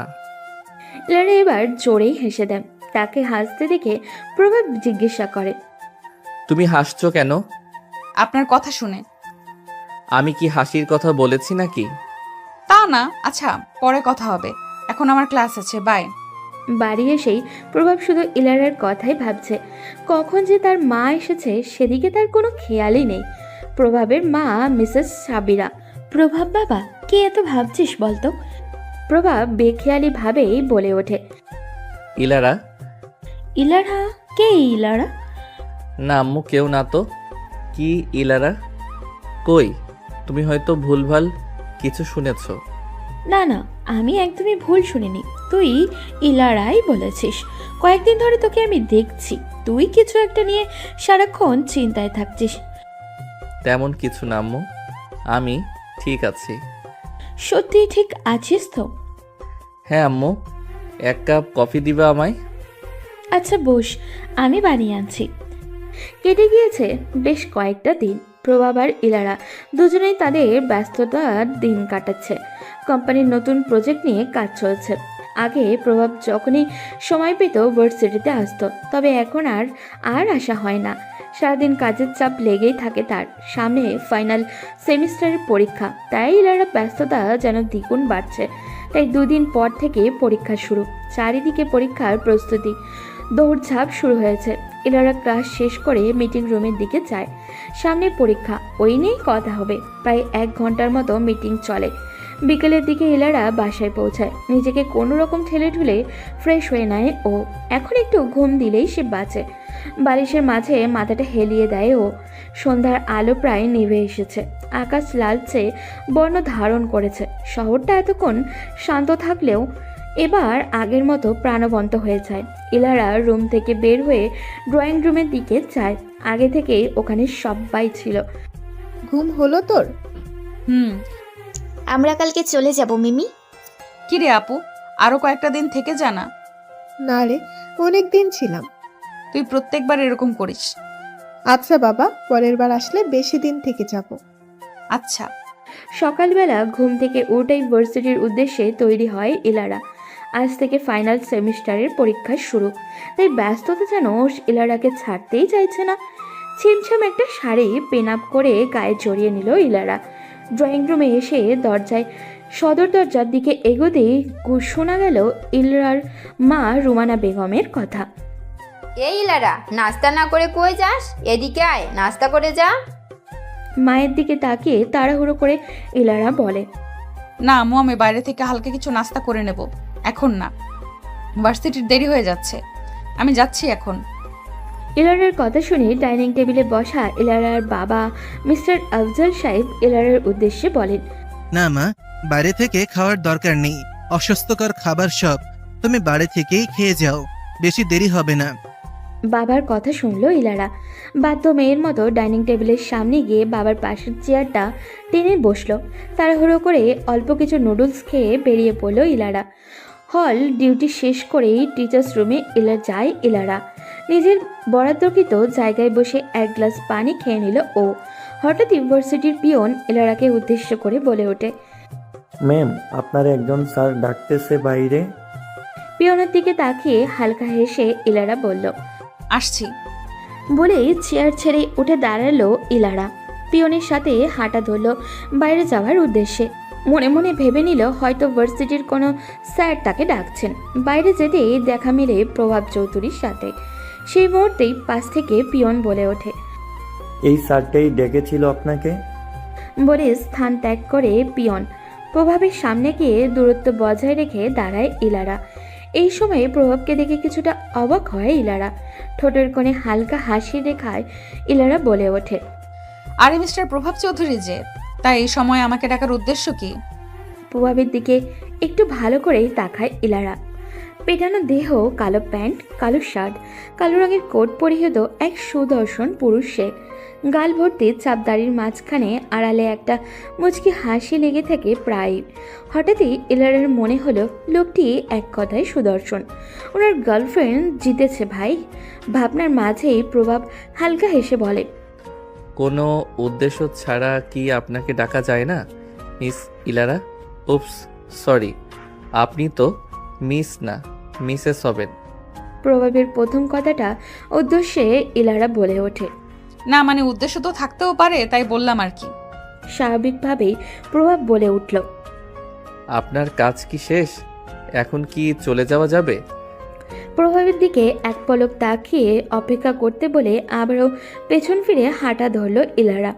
ইলারা এবার জোরেই হেসে দেন। তাকে হাসতে দেখে প্রভাব জিজ্ঞাসা করে, তুমি হাসছো কেন? আপনার কথা শুনে। আমি কি হাসির কথা বলেছি নাকি? তা না, আচ্ছা পরে কথা হবে, এখন আমার ক্লাস আছে, বাই। বাড়ি এসেই প্রভাব শুধু ইলারার কথাই ভাবছে। কখন যে তার মা এসেছে সেদিকে তার কোনো খেয়ালই নেই। প্রভাবের মা মিসেস সাবিরা। প্রভাব বাবা, কে এত ভাবছিস বলতো? প্রভাব বেখেয়ালি ভাবেই বলে ওঠে, ইলারা। ইলারা? কে ইলারা? না আম্মু, কেউ না তো। কি ইলারা? কই, তুমি হয়তো ভুলভাল কিছু শুনেছো। না না, আমি একদমই ভুল শুনিনি। তুই ইলারাই বলেছিস। কয়েকদিন ধরে তোকে আমি দেখছি, তুই কিছু একটা নিয়ে সারাক্ষণ চিন্তায় থাকছিস। তেমন কিছু না আম্মু, আমি ঠিক আছি। সত্যি ঠিক আছিস তো? হ্যাঁ আম্মু, এক কাপ কফি দিবা আমায়? আচ্ছা বস, আমি বানিয়ে আনছি। কেটে গিয়েছে বেশ কয়েকটা দিন। প্রভাব আর ইলারা দুজনেই তাদের ব্যস্ততার দিন কাটাচ্ছে। কোম্পানির নতুন প্রজেক্ট নিয়ে কাজ চলছে। আগে প্রভাব যখনই সময় পেত ভার্সিটিতে আসতো, তবে এখন আর আসা হয় না। সারাদিন কাজের চাপ লেগেই থাকে তার। সামনে ফাইনাল সেমিস্টারের পরীক্ষা, তাই ইলারা ব্যস্ততা যেন দ্বিগুণ বাড়ছে। তাই দুদিন পর থেকে পরীক্ষা শুরু। চারিদিকে পরীক্ষার প্রস্তুতি, দৌড়ঝাঁপ শুরু হয়েছে। ইলারা ক্লাস শেষ করে মিটিং রুমের দিকে যায়। সামনে পরীক্ষা, ওই নিয়েই কথা হবে। প্রায় 1 ঘন্টার মতো মিটিং চলে। বিকেলের দিকে ইলারা বাসায় পৌঁছায়। নিজেকে কোনো রকম ঠেলে ঠুলে ফ্রেশ হয়ে নেয় ও। এখন একটু ঘুম দিলেই সে বাঁচে। বালিশের মাঝে মাথাটা হেলিয়ে দেয় ও। সন্ধ্যার আলো প্রায় নিভে এসেছে। আকাশ লালচে বর্ণ ধারণ করেছে। শহরটা এতক্ষণ শান্ত থাকলেও এবার আগের মতো প্রাণবন্ত হয়ে যায়। ইলারা রুম থেকে বের হয়ে ড্রয়িং রুমের দিকে যায়। আগে থেকেই ওখানে সবাই ছিল। ঘুম হলো তোর? আমরা কালকে চলে যাব মিমি। কি রে আপু, আরো কয়েকটা দিন থেকে জানা। না রে, অনেক দিন ছিলাম। তুই প্রত্যেকবার এরকম করিস। আচ্ছা বাবা, পরের বার আসলে বেশি দিন থেকে যাব। আচ্ছা। সকালবেলা ঘুম থেকে উঠেই ভার্সিটির উদ্দেশ্যে তৈরি হয় ইলারা। আজ থেকে ফাইনাল সেমিস্টারের পরীক্ষা শুরু, তাই ব্যস্ততা যেন ইলারাকে ছাড়তেই চাইছে না। ছিমছাম একটা শাড়ি পেন আপ করে গায়ে জড়িয়ে নিল ইলারা। ড্রয়িং রুমে এসে সদর দরজার দিকে এগোতেই শোনা গেল ইলারার মা রুমানা বেগমের কথা। এই ইলারা, নাস্তা না করে কই যাস? এদিকে আয়, নাস্তা করে যা। মায়ের দিকে তাকিয়ে তাড়াহুড়ো করে ইলারা বলে, না আম্মু, আমি বাইরে থেকে হালকা কিছু নাস্তা করে নেব, এখন না। ভার্সিটির দেরি হয়ে যাচ্ছে, আমি যাচ্ছি এখন। ইলারার কথা শুনে ডাইনিং টেবিলে বসা ইলারার বাবা মিস্টার আফজাল সাহেব ইলারার উদ্দেশ্যে বলেন, না মা, বাইরে থেকে খাওয়ার দরকার নেই। অস্বাস্থ্যকর খাবার সব তুমি বাড়ি থেকেই খেয়ে যাও, বেশি দেরি হবে না। বাবার কথা শুনলো ইলারা। বাধ্য মেয়ের মতো ডাইনিং টেবিলের সামনে গিয়ে বাবার পাশের চেয়ারটা টেনে বসলো। তাড়াহুড়ো করে অল্প কিছু নুডলস খেয়ে বেরিয়ে পড়লো ইলারা। হল ডিউটি শেষ করেই টিচার্স রুমে যায় ইলারা। নিজের বরাদ্দকৃত জায়গায় বসে 1 গ্লাস পানি খেয়ে নিল ও। হঠাৎ ইউনিভার্সিটির পিয়ন ইলারাকে উদ্দেশ্য করে বলে ওঠে, ম্যাম, আপনার একজন স্যার ডাকতেছে বাইরে। পিয়নের দিকে তাকিয়ে হালকা হেসে ইলারা বলল, আসছি। বলেই চেয়ার ছেড়ে উঠে দাঁড়ালো ইলারা। পিয়নের সাথে হাঁটা ধরল বাইরে যাওয়ার উদ্দেশ্যে। মনে মনে ভেবে নিল হয়তো ভার্সিটির কোনো স্যার তাকে ডাকছেন। বাইরে যেতেই দেখা মিলে প্রভাব চৌধুরীর সাথে। সেই মুহূর্তেই পাশ থেকে পিয়ন বলে ওঠে, এই স্যারটাই ডেকেছিল আপনাকে। বলে স্থান ত্যাগ করে পিয়ন প্রভাবের সামনে গিয়ে দূরত্ব বজায় রেখে দাঁড়ায় ইলারা। এই সময়ে প্রভাবকে দেখে কিছুটা অবাক হয় ইলারা। ঠোঁটের কোণে হালকা হাসি রেখায় ইলারা বলে ওঠে, আরে মিস্টার প্রভাব চৌধুরী যে, তাই এই সময় আমাকে ডাকার উদ্দেশ্য কি? প্রভাবের দিকে একটু ভালো করেই তাকায় ইলারা। পেটানো দেহ, কালো প্যান্ট, কালো শার্ট, কালো রঙের কোট পরিহিত এক সুদর্শন পুরুষ সে। গাল ভর্তি চাপদাড়ির মাঝখানে আড়ালে একটা মুচকি হাসি লেগে থাকে প্রায়। হঠাৎই ইলারার মনে হলো লোকটি এক কথায় সুদর্শন। ওনার গার্লফ্রেন্ড জিতেছে ভাই। ভাবনার মাঝেই প্রভাব হালকা হেসে বলে, কোনো উদ্দেশ্য ছাড়া কি আপনাকে ডাকা যায় না মিস ইলারা? উপস, সরি, আপনি তো মিস না, মিসেস হবেন। প্রভাবের প্রথম কথাটা উদ্দেশ্যে ইলারা বলে ওঠে, না মানে উদ্দেশ্য তো থাকতেও পারে, তাই বললাম আর কি। স্বাভাবিকভাবেই প্রভাব বলে উঠল। আপনার কাজ কি শেষ? এখন কি চলে যাওয়া যাবে? প্রভাবের দিকে এক পলক তাকিয়ে অপেক্ষা করতে বলে আবারও পেছন ফিরে হাঁটা ধরল ইলারা।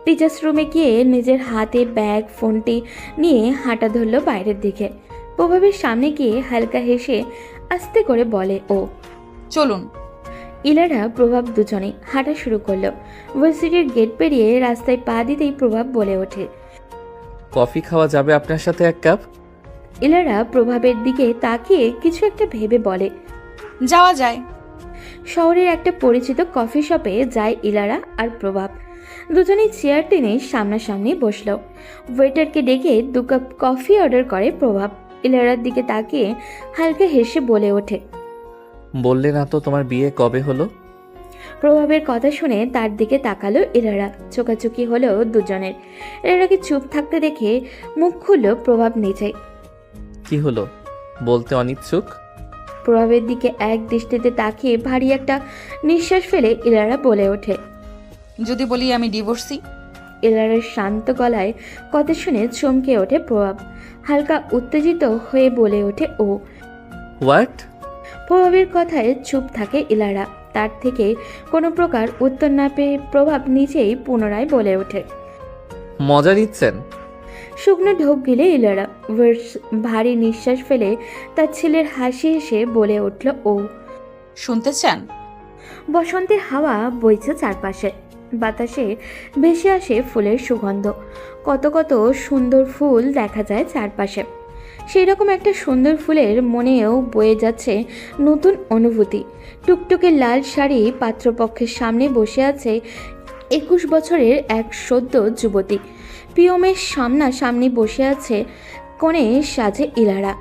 টিচার্স রুমে গিয়ে নিজের হাতে ব্যাগ ফোনটি নিয়ে হাঁটা ধরল বাইরের দিকে। প্রভাবের সামনে গিয়ে হালকা হেসে আস্তে করে বলে ও, চলুন। ইলারা প্রভাব দুজনেই হাঁটা শুরু করলো। ভার্সিটির গেট পেরিয়ে রাস্তায় পা দিতেই প্রভাব বলে ওঠে, কফি খাওয়া যাবে আপনার সাথে এক কাপ? ইলারা প্রভাবের দিকে তাকিয়ে কিছু একটা ভেবে বলে, যাওয়া যায়। শহরের একটা পরিচিত কফি শপে যায় ইলারা আর প্রভাব। দুজনেই চেয়ার টেনে সামনাসামনি বসলো। ওয়েটারকে ডেকে 2 কাপ কফি অর্ডার করে প্রভাব। ইলারার দিকে তাকিয়ে হালকা হেসে বলে ওঠে, বললে না তো তোমার বিয়ে কবে হলো? প্রভাবের কথা শুনে তার দিকে তাকালো ইলারা। চোকাচুকি হলো দুজনের। ইলারাকে চুপ থাকতে দেখে মুখ খুলল প্রভাব নিজে। কি হলো বলতে অনিচ্ছুক? প্রভাবের দিকে এক দৃষ্টিতে তাকিয়ে ভারী একটা নিঃশ্বাস ফেলে ইলারা বলে ওঠে, যদি বলি আমি ডিভোর্সি। ইলারার শান্ত গলায় কথা শুনে চমকে ওঠে প্রভাব। হালকা উত্তেজিত হয়ে বলে ওঠে ও। হোয়াট? প্রভাবের কথায় চুপ থাকে ইলারা। তার থেকে কোনো প্রকার উত্তর না পেয়ে প্রভাব নিজেই পুনরায় বলে ওঠে, মজা নিচ্ছেন? শুকনো ঢোক গিলে ইলারা ভারী নিঃশ্বাস ফেলে তার ছেলের হাসি হেসে বলে উঠল ও। শুনতে চান? বসন্তের হাওয়া বইছে চারপাশে। বাতাসে ভেসে আসে ফুলের সুগন্ধ। কত কত সুন্দর ফুল দেখা যায় চারপাশে। সেই রকম একটা সুন্দর ফুলের মনেও বয়ে যাচ্ছে নতুন অনুভূতি। টুকটুকে লাল শাড়ি পাত্রপক্ষের সামনে বসে আছে 21 বছরের এক সদ্য যুবতী। পিয়মের সামনাসামনি বসে আছে কোণে সাজে ইলারা।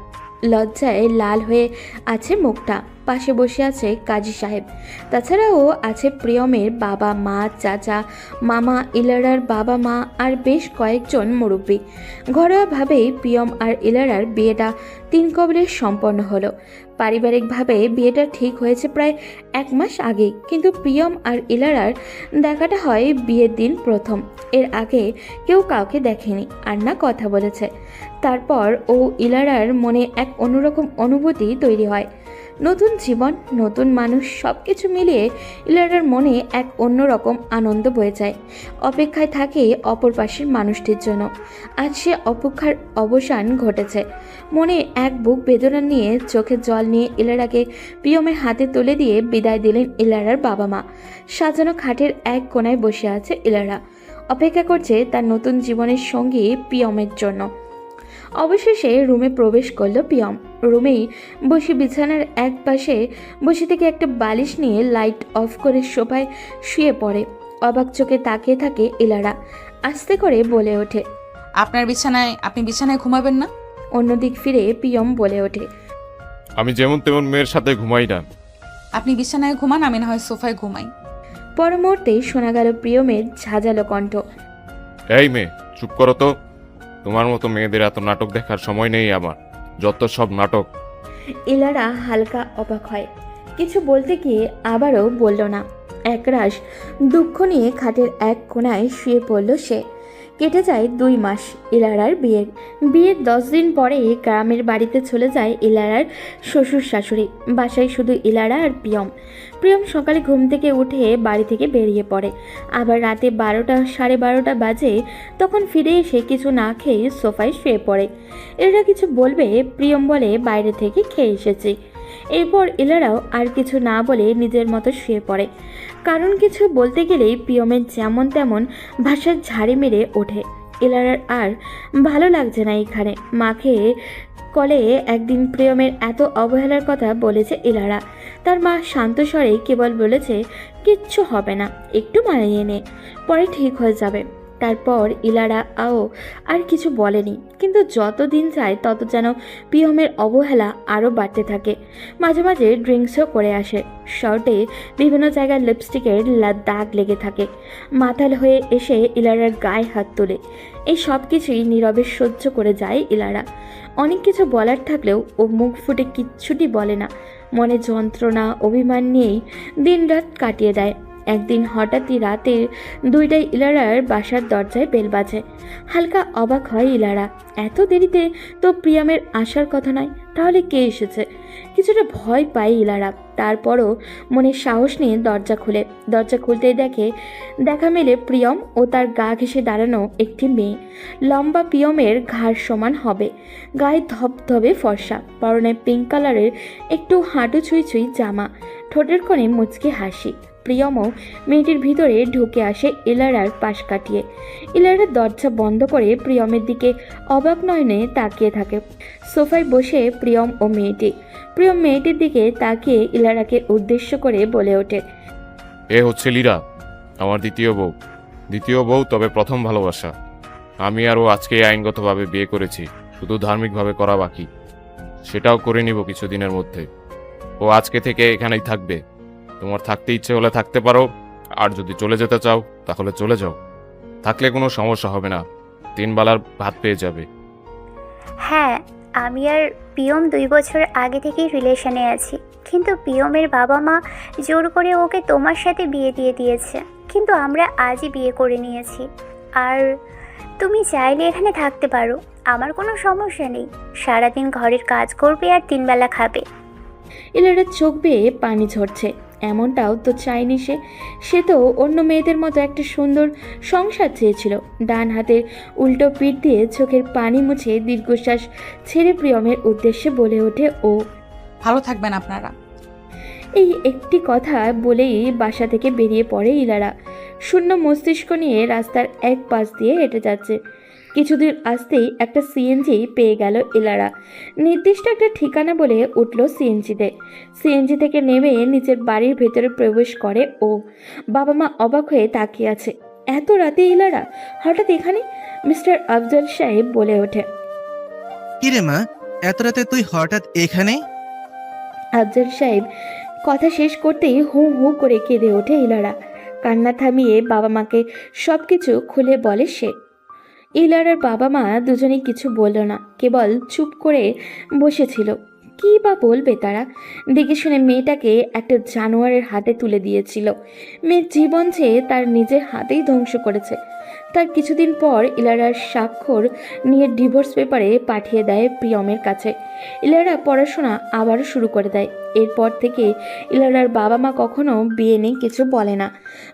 লজ্জায় লাল হয়ে আছে মুখটা। পাশে বসে আছে কাজী সাহেব। তাছাড়াও আছে প্রিয়মের বাবা মা, চাচা, মামা, ইলারার বাবা মা আর বেশ কয়েকজন মুরব্বী। ঘরোয়াভাবেই প্রিয়ম আর ইলারার বিয়েটা 3 কবলে সম্পন্ন হলো। পারিবারিকভাবে বিয়েটা ঠিক হয়েছে প্রায় 1 মাস আগেই, কিন্তু প্রিয়ম আর ইলারার দেখাটা হয় বিয়ের দিন প্রথম। এর আগে কেউ কাউকে দেখেনি আর না কথা বলেছে। তারপর ও ইলারার মনে এক অন্যরকম অনুভূতি তৈরি হয়। নতুন জীবন, নতুন মানুষ, সব কিছু মিলিয়ে ইলারার মনে এক অন্যরকম আনন্দ বয়ে যায়। অপেক্ষায় থাকে অপর পাশের মানুষটির জন্য। আজ সে অপেক্ষার অবসান ঘটেছে। মনে এক বুক বেদনা নিয়ে, চোখে জল নিয়ে ইলারাকে প্রিয়মের হাতে তুলে দিয়ে বিদায় দিলেন ইলারার বাবা মা। সাজানো খাটের এক কোণায় বসে আছে ইলারা। অপেক্ষা করছে তার নতুন জীবনের সঙ্গী প্রিয়মের জন্য। অবশেষে রুমে প্রবেশ করল প্রিয়ম। রুমেই বসে বিছানার এক পাশে বসে থেকে একটা বালিশ নিয়ে লাইট অফ করে সোফায় শুয়ে পড়ে। অবাক চোখে তাকিয়ে থাকে ইলারা। আস্তে করে বলে ওঠে, আপনি বিছানায় ঘুমাবেন না? অন্যদিক ফিরে প্রিয়ম বলে ওঠে, আমি যেমন তেমন মেয়ের সাথে ঘুমাই না। আপনি বিছানায় ঘুমান, আমি না হয় সোফায় ঘুমাই। পর মুহূর্তেই শোনা গেল প্রিয়মের ঝাঁঝালো কণ্ঠ, এই মেয়ে, চুপ করো তো। তোমার মতো মেয়েদের এত নাটক দেখার সময় নেই আমার। যত সব নাটক। ইলারা হালকা অবাক হয়। কিছু বলতে গিয়ে আবারও বলল না। একরাশ দুঃখ নিয়ে খাটের এক কোণায় শুয়ে পড়ল সে। কেটে যায় 2 মাস ইলারার বিয়ের 10 দিন পরে গ্রামের বাড়িতে চলে যায় ইলারার শ্বশুর শাশুড়ি। বাসায় শুধু ইলারা আর প্রিয়ম সকালে ঘুম থেকে উঠে বাড়ি থেকে বেরিয়ে পড়ে। আবার রাতে 12টা সাড়ে 12টা বাজে তখন ফিরে এসে কিছু না খেয়ে সোফায় শুয়ে পড়ে। এরা কিছু বলবে, প্রিয়ম বলে বাইরে থেকে খেয়ে এসেছি। এরপর ইলারাও আর কিছু না বলে নিজের মতো শুয়ে পড়ে। কারণ কিছু বলতে গেলেই প্রিয়মের যেমন তেমন ভাষার ঝাড়ি মেরে ওঠে। ইলারার আর ভালো লাগছে না এখানে। মাকে কলে একদিন প্রিয়মের এত অবহেলার কথা বলেছে ইলারা। তার মা শান্ত স্বরে কেবল বলেছে, কিচ্ছু হবে না, একটু মানিয়ে নে, পরে ঠিক হয়ে যাবে। তারপর ইলারা আর কিছু বলেনি। কিন্তু যত দিন যায় তত যেন প্রিয়মের অবহেলা আরও বাড়তে থাকে। মাঝে মাঝে ড্রিঙ্কসও করে আসে। শর্টে বিভিন্ন জায়গায় লিপস্টিকের দাগ লেগে থাকে। মাতাল হয়ে এসে ইলারার গায়ে হাত তোলে। এই সব কিছুই নীরবে সহ্য করে যায় ইলারা। অনেক কিছু বলার থাকলেও ও মুখ ফুটে কিচ্ছুটি বলে না। মনে যন্ত্রণা, অভিমান নিয়েই দিনরাত কাটিয়ে দেয়। একদিন হঠাৎই রাতের 2টায় ইলারার বাসার দরজায় বেল বাজে। হালকা অবাক হয় ইলারা, এত দেরিতে তো প্রিয়মের আসার কথা নয়, তাহলে কে এসেছে? কিছুটা ভয় পায় ইলারা, তারপরও মনে সাহস নিয়ে দরজা খুলে। দরজা খুলতেই দেখা মেলে প্রিয়ম ও তার গা ঘেঁষে দাঁড়ানো একটি মেয়ে। লম্বা প্রিয়মের ঘাড় সমান হবে, গায়ে ধবধবে ফর্সা, পরনে পিঙ্ক কালারের একটু হাঁটু ছুঁই ছুঁই জামা, ঠোঁটের কোণে মুচকি হাসি। প্রিয়মও মেয়েটির ভিতরে ঢুকে আসে ইলারার পাশ কাটিয়ে। ইলারার দরজা বন্ধ করে প্রিয়মের দিকে অবাক নয়নে তাকিয়ে থাকে। সোফায় বসে প্রিয়ম ও মেয়েটি। প্রিয়ম মেয়েটির দিকে তাকিয়ে ইলারাকে উদ্দেশ্য করে বলে ওঠে, এ হচ্ছে লীরা, আমার দ্বিতীয় বউ, তবে প্রথম ভালোবাসা। আমি আর ও আজকে আইনগতভাবে বিয়ে করেছি, শুধু ধার্মিকভাবে করা বাকি। সেটাও করে নিব কিছুদিনের মধ্যে। ও আজকে থেকে এখানেই থাকবে। তোমার থাকতে ইচ্ছে হলে থাকতে পারো, আর যদি চলে যেতে চাও তাহলে চলে যাও। থাকলে কোনো সমস্যা হবে না, 3 বেলার ভাত পেয়ে যাবে। হ্যাঁ, আমি আর পিয়ম 2 বছর আগে থেকেই রিলেশনে আছি, কিন্তু পিয়মের বাবা মা জোর করে ওকে তোমার সাথে বিয়ে দিয়ে দিয়েছে, কিন্তু আমরা আজই বিয়ে করে নিয়েছি। আর তুমি চাইলে এখানে থাকতে পারো, আমার কোনো সমস্যা নেই। সারাদিন ঘরের কাজ করবে আর 3 বেলা খাবে। ইলারার চোখ বেয়ে পানি ঝরছে। এমনটাও তো চায়নি সে তো অন্য মেয়েদের মতো একটা সুন্দর সংসার চেয়েছিল। ডান হাতের উল্টো পিঠ দিয়ে চোখের পানি মুছে দীর্ঘশ্বাস ছেড়ে প্রিয়মের উদ্দেশ্যে বলে ওঠে ও, ভালো থাকবেন আপনারা। এই একটি কথা বলেই বাসা থেকে বেরিয়ে পড়ে ইলারা। শূন্য মস্তিষ্ক নিয়ে রাস্তার এক পাশ দিয়ে হেঁটে যাচ্ছে। কিছুদূর আসতেই একটা সিএনজি পেয়ে গেল ইলারা। নির্দিষ্ট একটা ঠিকানা বলে উঠল সিএনজিতে। সিএনজি থেকে নেমে নিজের বাড়ির ভেতরে প্রবেশ করে ও। বাবা মা অবাক হয়ে তাকিয়ে আছে। এত রাতে ইলারা হঠাৎ এখানে? মিস্টার আফজল সাহেব বলে ওঠে, কিরে মা, এত রাতে তুই হঠাৎ এখানে? আফজল সাহেব কথা শেষ করতেই হু হু করে কেঁদে ওঠে ইলারা। কান্না থামিয়ে বাবা মাকে সব কিছু খুলে বলে সে। ইলারার বাবা মা দুজনেই কিছু বলল না, কেবল চুপ করে বসেছিল। কী বা বলবে তারা? দেখে শুনে মেয়েটাকে একটা জানোয়ারের হাতে তুলে দিয়েছিল। মেয়ের জীবন যে তার নিজের হাতেই ধ্বংস করেছে। তার কিছুদিন পর ইলারার স্বাক্ষর নিয়ে ডিভোর্স পেপারে পাঠিয়ে দেয় প্রিয়মের কাছে। ইলারা পড়াশোনা আবারও শুরু করে দেয়। এরপর থেকে ইলারার বাবা মা কখনো বিয়ে নিয়ে কিছু বলে না।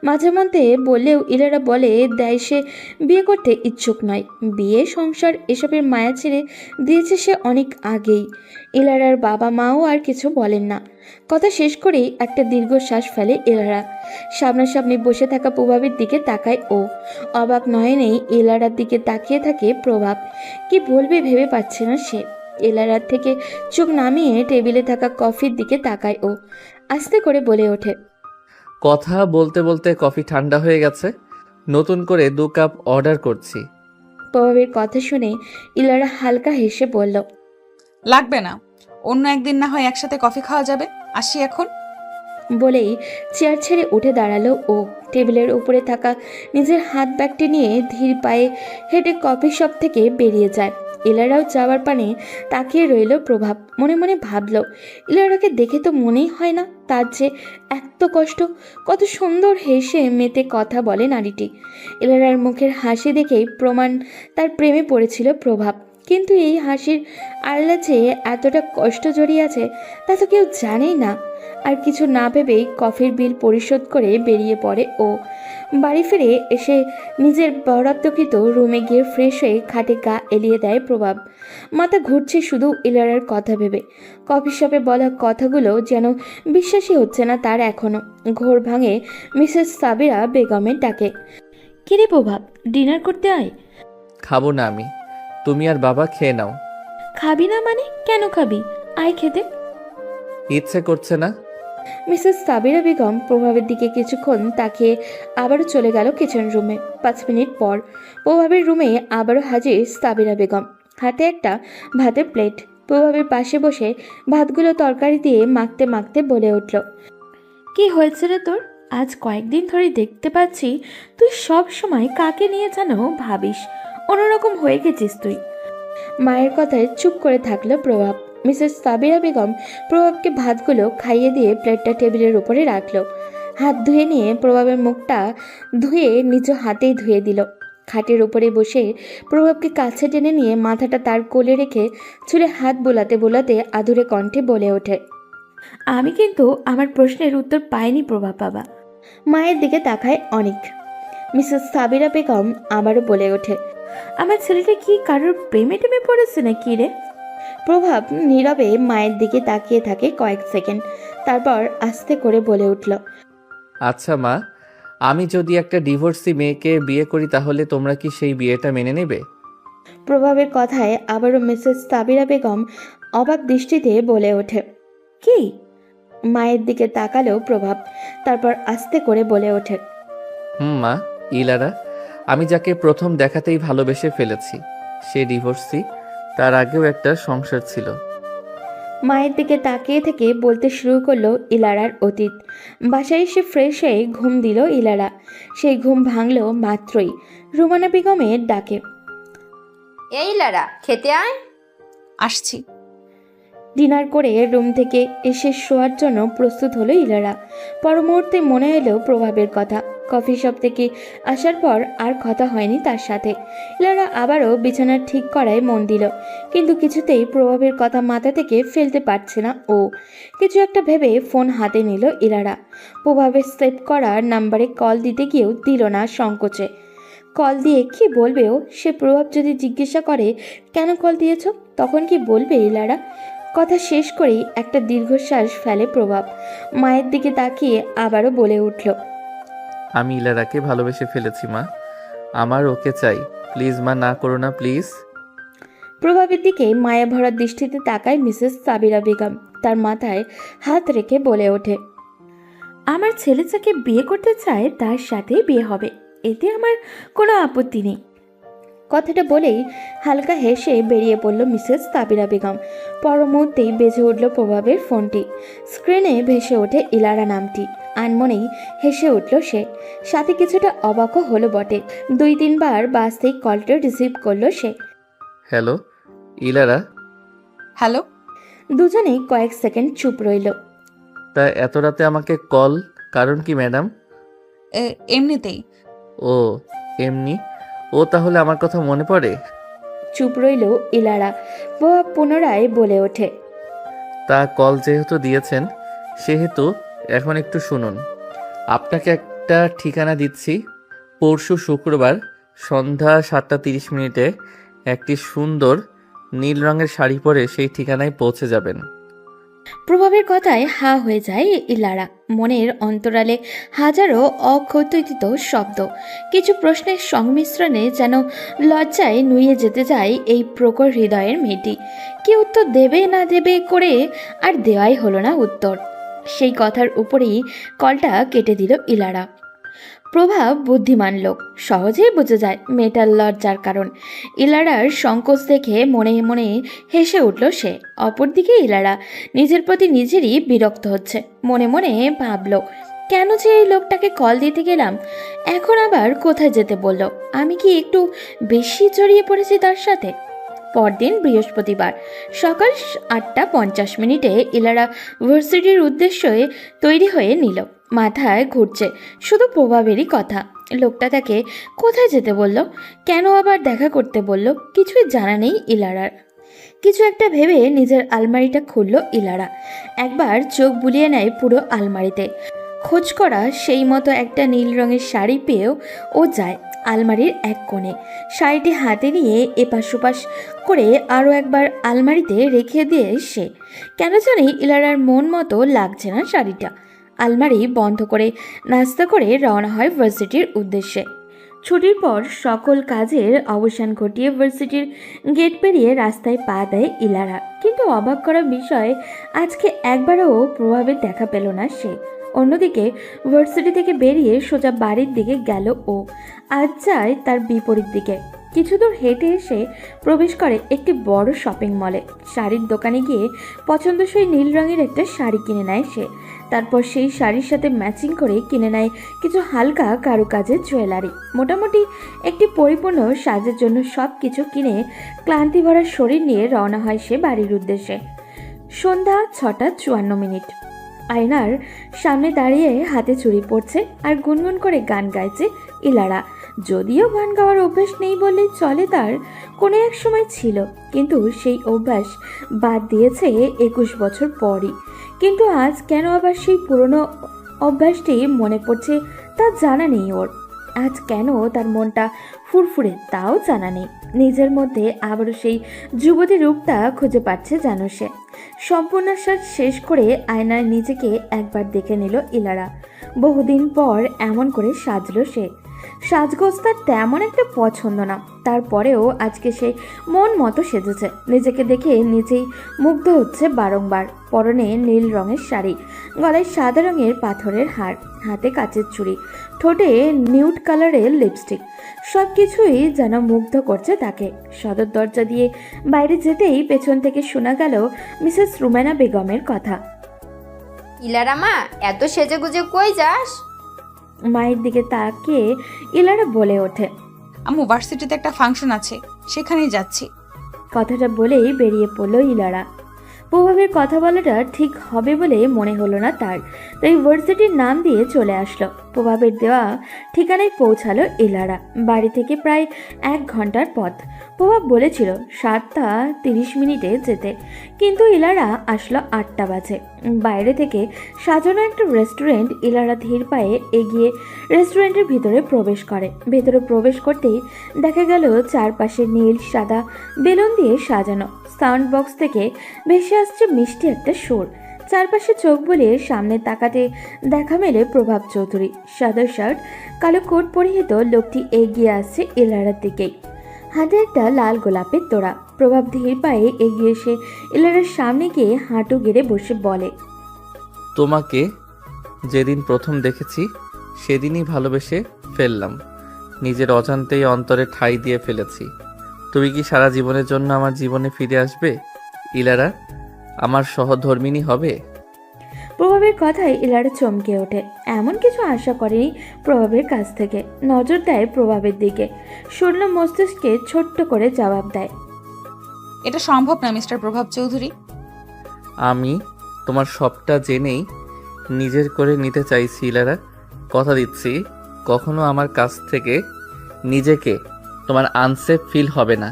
মাঝে মধ্যে বললেও ইলারা বলে দেয় সে বিয়ে করতে ইচ্ছুক নয়। বিয়ে সংসার এসবের মায়া ছেড়ে দিয়েছে সে অনেক আগেই। ইলারার বাবা মাও আর কিছু বলেন না। কথা শেষ করেই একটা দীর্ঘশ্বাস ফেলে ইলারা। সামনাসামনি বসে থাকা প্রভাবের দিকে তাকায় ও। অবাক নয়নেই ইলারার দিকে তাকিয়ে থাকে প্রভাব। কি বলবে ভেবে পাচ্ছে না সে। ইলারার থেকে চোখ নামিয়ে টেবিলে থাকা কফির দিকে তাকায় ও। আস্তে করে বলে ওঠে, কথা বলতে বলতে কফি ঠান্ডা হয়ে গেছে, নতুন করে 2 কাপ অর্ডার করছি। প্রভাবের কথা শুনে ইলারা হালকা হেসে বলল, লাগবে না, অন্য একদিন না হয় একসাথে কফি খাওয়া যাবে। আসি এখন। বলেই চেয়ার ছেড়ে উঠে দাঁড়ালো ও। টেবিলের উপরে থাকা নিজের হাত ব্যাগটি নিয়ে ধীর পায়ে হেঁটে কফি শপ থেকে বেরিয়ে যায়। ইলারাও যাওয়ার পানে তাকিয়ে রইল প্রভাব। মনে মনে ভাবল, ইলারাকে দেখে তো মনেই হয় না তার যে এত কষ্ট। কত সুন্দর হেসে মেতে কথা বলে নারীটি। ইলারার মুখের হাসি দেখেই প্রমাণ তার প্রেমে পড়েছিল প্রভাব। কিন্তু এই হাসির আড়ালে যে এতটা কষ্ট জড়িয়ে আছে তা তো কেউ জানেই না। আর কিছু না ভেবেই কফির বিল পরিশোধ করে বেরিয়ে পড়ে ও। বাড়ি ফিরে এসে নিজের বরাদ্দকৃত রুমে গিয়ে ফ্রেশ হয়ে খাটে গা এলিয়ে দেয় প্রভাব। মাথা ঘুরছে শুধু ইলারার কথা ভেবে। কফি শপে বলা কথাগুলো যেন বিশ্বাসই হচ্ছে না তার এখনও। ঘোর ভাঙে মিসেস সাবিরা বেগমের ডাকে, কিরে প্রভাব, ডিনার করতে আয়। খাবো না আমি, তুমি আর বাবা খেয়ে নাও। খাবি না মানে? কেন খাবি? আয় খেতে। ইচ্ছে করছে না। মিসেস সাবিরা বেগম প্রভাবের দিকে কিছুক্ষণ তাকিয়ে আবারও চলে গেল কিচেন রুমে। 5 মিনিট পর প্রভাবের রুমে আবারও হাজির সাবিরা বেগম, হাতে একটা ভাতের প্লেট। প্রভাবের পাশে বসে ভাতগুলো তরকারি দিয়ে মাখতে মাখতে বলে উঠল, কি হয়েছে রে তোর? আজ কয়েকদিন ধরে দেখতে পাচ্ছি তুই সব সময় কাকে নিয়ে যেন ভাবিস। অন্যরকম হয়ে গেছিস তুই। মায়ের কথায় চুপ করে থাকলো প্রভাব। মিসেস সাবিরা বেগম প্রভাবকে ভাতগুলো খাইয়ে দিয়ে প্লেটটা টেবিলের উপরে রাখলো। হাত ধুয়ে নিয়ে প্রভাবের মুখটা ধুয়ে নিজ হাতেই ধুয়ে দিল। খাটের উপরে বসে প্রভাবকে কাছে টেনে নিয়ে মাথাটা তার কোলে রেখে চুলে হাত বোলাতে বোলাতে আদুরে কণ্ঠে বলে ওঠে, আমি কিন্তু আমার প্রশ্নের উত্তর পাইনি প্রভাব বাবা। মায়ের দিকে তাকায় অনেক। মিসেস সাবিরা বেগম আবারও বলে ওঠে, আমার ছেলেটা কি কারোর প্রেমে টেমে পড়েছে না কি রে? প্রভাব নীরবে মায়ের দিকে তাকিয়ে থাকে কয়েক সেকেন্ড, তারপর আস্তে করে বলে উঠল, আচ্ছা মা, আমি যদি একটা ডিভোর্সি মেয়েকে বিয়ে করি তাহলে তোমরা কি সেই বিয়েটা মেনে নেবে? প্রভাবের কথায় আবারও মিসেস সাবিরা বেগম অবাক দৃষ্টিতে বলে ওঠে, কি? মায়ের দিকে তাকালো প্রভাব, তারপর আস্তে করে বলে ওঠে, মা, ইলারা, আমি যাকে প্রথম দেখাতেই ভালোবেসে ফেলেছি সে ডিভোর্সি, তার আগেও একটা সংসার ছিল। মায়ের দিকে তাকিয়ে থেকে বলতে শুরু করলো ইলারার অতীত। বাসায় এসে ফ্রেশ হয়ে ঘুম দিল ইলারা। সেই ঘুম ভাঙল মাত্রই রুমানা বেগমের ডাকে, এই লারা, খেতে আয়। আসছি। ডিনার করে রুম থেকে এসে শোয়ার জন্য প্রস্তুত হলো ইলারা। পর মুহূর্তে মনে এলো প্রভাবের কথা। কফি শপ থেকে আসার পর আর কথা হয়নি তার সাথে। ইলারা আবারও বিছানা ঠিক করায় মন দিল, কিন্তু কিছুতেই প্রভাবের কথা মাথা থেকে ফেলতে পারছে না ও। কিছু একটা ভেবে ফোন হাতে নিল ইলারা। প্রভাবের সেভ করা নাম্বারে কল দিতে গিয়েও দিল না সংকোচে। কল দিয়ে কি বলবে ও? সে প্রভাব যদি জিজ্ঞাসা করে কেন কল দিয়েছ, তখন কি বলবে ইলারা? কথা শেষ করেই একটা দীর্ঘশ্বাস ফেলে প্রভাব। মায়ের দিকে তাকিয়ে আবারও বলে উঠল, আমি ইলারাকে ভালোবেসে ফেলেছি মা, আমার ওকে চাই, প্লিজ মা, না করো না প্লিজ। প্রভাবের দিকে মায়া ভরা দৃষ্টিতে তাকায় মিসেস সাবিরা বেগম। তার মাথায় হাত রেখে বলে ওঠে, আমার ছেলে যাকে বিয়ে করতে চায় তার সাথেই বিয়ে হবে, এতে আমার কোনো আপত্তি নেই। কথাটা বলেই হালকা হেসে বেরিয়ে পড়ল মিসেস সাবিরা বেগম। পর মুহূর্তেই বেজে উঠল প্রভাবের ফোনটি। স্ক্রিনে ভেসে ওঠে ইলারা নামটি। আনমনেই হেসে উঠল সে, সাথে কিছুটা অবাকও হলো বটে। 2-3 বার বাসতেই কলটা রিসিভ করলো সে। হ্যালো ইলারা। হ্যালো। দুজনেই কয়েক সেকেন্ড চুপ রইল। তা এত রাতে আমাকে কল, কারণ কি ম্যাডাম? এমনিতেই। ও এমনি? ও তাহলে আমার কথা মনে পড়ে? চুপ রইল ইলারা। প্রভাব পুনরায় বলে ওঠে, তা কল যেহেতু দিয়েছেন সেহেতু এখন একটু শুনুন। আপনাকে একটা ঠিকানা দিচ্ছি। পরশু শুক্রবার সন্ধ্যা 7:30 একটি সুন্দর নীল রঙের শাড়ি পরে সেই ঠিকানায় পৌঁছে যাবেন। প্রভাবের কথায় হা হয়ে যায় ইলারা। মনের অন্তরালে হাজারো অকথিত শব্দ, কিছু প্রশ্নের সংমিশ্রণে যেন লজ্জায় নুয়ে যেতে যায় এই প্রখর হৃদয়ের মেয়েটি। কি উত্তর দেবে না দেবে করে আর দেওয়াই হলো না উত্তর। সেই কথার উপরেই কলটা কেটে দিল ইলারা। প্রভাব বুদ্ধিমান লোক, সহজেই বুঝে যায় মেয়েটার লজ্জার কারণ। ইলারার সংকোচ দেখে মনে মনে হেসে উঠল সে। অপরদিকে ইলারা নিজের প্রতি নিজেরই বিরক্ত হচ্ছে। মনে মনে ভাবল, কেন যে এই লোকটাকে কল দিতে গেলাম, এখন আবার কোথায় যেতে বলল? আমি কি একটু বেশি জড়িয়ে পড়েছি তার সাথে? পরদিন বৃহস্পতিবার সকাল 8:50 ইলারা ভার্সিটির উদ্দেশ্যে তৈরি হয়ে নিল। মাথায় ঘুরছে শুধু প্রভাবেরই কথা। লোকটা তাকে কোথায় যেতে বলল, কেন আবার দেখা করতে বলল, কিছুই জানা নেই ইলারার। কিছু একটা ভেবে নিজের আলমারিটা খুলল ইলারা। একবার চোখ বুলিয়ে নেয় পুরো আলমারিতে। খোঁজ করা সেই মতো একটা নীল রঙের শাড়ি পেয়েও ও যায় আলমারির এক কোণে। শাড়িটি হাতে নিয়ে এপাশ ওপাশ করে আরও একবার আলমারিতে রেখে দিয়ে সে, কেন জানি ইলারার মন মতো লাগছে না শাড়িটা। আলমারি বন্ধ করে নাস্তা করে রওনা হয় ভার্সিটির উদ্দেশ্যে। ছুটির পর সকল কাজের অবসান ঘটিয়ে ভার্সিটির গেট পেরিয়ে রাস্তায় পা দেয় ইলারা। কিন্তু অবাক করা বিষয়, আজকে একবারও প্রভাবের দেখা পেল না সে। অন্যদিকে ভার্সিটি থেকে বেরিয়ে সোজা বাড়ির দিকে গেল ও। আজ যায় তার বিপরীত দিকে। কিছু দূর হেঁটে এসে প্রবেশ করে একটি বড় শপিং মলে। শাড়ির দোকানে গিয়ে পছন্দসই নীল রঙের একটা শাড়ি কিনে নেয় সে। তারপর সেই শাড়ির সাথে ম্যাচিং করে কিনে নেয় কিছু হালকা কারুকাজের জুয়েলারি। মোটামুটি একটি পরিপূর্ণ সাজের জন্য সব কিছু কিনে ক্লান্তি ভরা শরীর নিয়ে রওনা হয় সে বাড়ির উদ্দেশ্যে। সন্ধ্যা 6:54। আয়নার সামনে দাঁড়িয়ে হাতে চুড়ি পড়ছে আর গুনগুন করে গান গাইছে ইলারা। যদিও গান গাওয়ার অভ্যাস নেই বললে চলে, তার কোনো এক সময় ছিল, কিন্তু সেই অভ্যাস বাদ দিয়েছে 21 বছর পরই। কিন্তু আজ কেন আবার সেই পুরনো অভ্যাসটি মনে পড়ছে তা জানা নেই ওর। আজ কেন তার মনটা ফুরফুরে তাও জানা নেই। নিজের মধ্যে আবারও সেই যুবতী রূপটা খুঁজে পাচ্ছে যেন সে। সম্পূর্ণ সাজ শেষ করে আয়নায় নিজেকে একবার দেখে নিল ইলারা। বহুদিন পর এমন করে সাজলো সে। সাজগোজ তার তেমন একটা পছন্দ না, তারপরেও আজকে সে মন মতো সেজেছে। নিজেকে দেখে নিজেই মুগ্ধ হচ্ছে বারংবার। পরনে নীল রঙের শাড়ি, গলায় সাদা রঙের পাথরের হার, হাতে কাচের চুড়ি, ঠোঁটে নিউড কালারের লিপস্টিক, সব কিছুই যেন মুগ্ধ করছে তাকে। সদর দরজা দিয়ে বাইরে যেতেই পেছন থেকে শোনা গেল মিসেস রুমেনা বেগমের কথা। ইলারা মা, এত সেজেগুজে কই যাস? মায়ের দিকে তাকিয়ে ইলারা বলে ওঠে, আম্মু ভার্সিটিতে একটা ফাংশন আছে, সেখানেই যাচ্ছি। কথাটা বলেই বেরিয়ে পড়ল ইলারা। প্রভাবের কথা বলাটা ঠিক হবে বলে মনে হলো না তার, তাই ভার্সিটির নাম দিয়ে চলে আসলো। প্রভাবের দেওয়া ঠিকানায় পৌঁছালো ইলারা। বাড়ি থেকে প্রায় 1 ঘন্টার পথ। প্রভাব বলেছিল 7:30 যেতে, কিন্তু ইলারা আসলো 8টা বাজে। বাইরে থেকে সাজানো একটা রেস্টুরেন্ট। ইলারা ধীর পায়ে এগিয়ে রেস্টুরেন্টের ভিতরে প্রবেশ করে। ভেতরে প্রবেশ করতেই দেখা গেল চারপাশে নীল সাদা বেলুন দিয়ে সাজানো। সাউন্ড বক্স থেকে ভেসে আসছে মিষ্টি একটা সুর। চারপাশে চোখ বুলিয়ে সামনে তাকাতে দেখা মেলে প্রভাব চৌধুরী। সাদা শার্ট, কালো কোট পরিহিত লোকটি এগিয়ে আসছে ইলারার দিকেই, হাতে একটা লাল গোলাপের তোড়া। প্রভাব ধীর পায়ে এগিয়ে এসে ইলারার সামনে গিয়ে হাঁটু গেড়ে বসে বলে, তোমাকে যেদিন প্রথম দেখেছি সেদিনই ভালোবেসে ফেললাম। নিজের অজান্তেই অন্তরে ঠাঁই দিয়ে ফেলেছি। তুমি কি সারা জীবনের জন্য আমার জীবনে ফিরে আসবে ইলারা? আমার সহধর্মিণী হবে? প্রভাবের কথায় ইলারা চমকে ওঠে। এমন কিছু আশা করেনি প্রভাবের কাছ থেকে। নজর দেয় প্রভাবের দিকে, শূন্য মস্তিষ্কে ছোট্ট করে জবাব দেয়, এটা সম্ভব না মিস্টার প্রভাব চৌধুরী। আমি তোমার সবটা জেনেই নিজের করে নিতে চাইছি ইলারা। কথা দিচ্ছি কখনো আমার কাছ থেকে নিজেকে তোমার আনসেফ ফিল হবে না।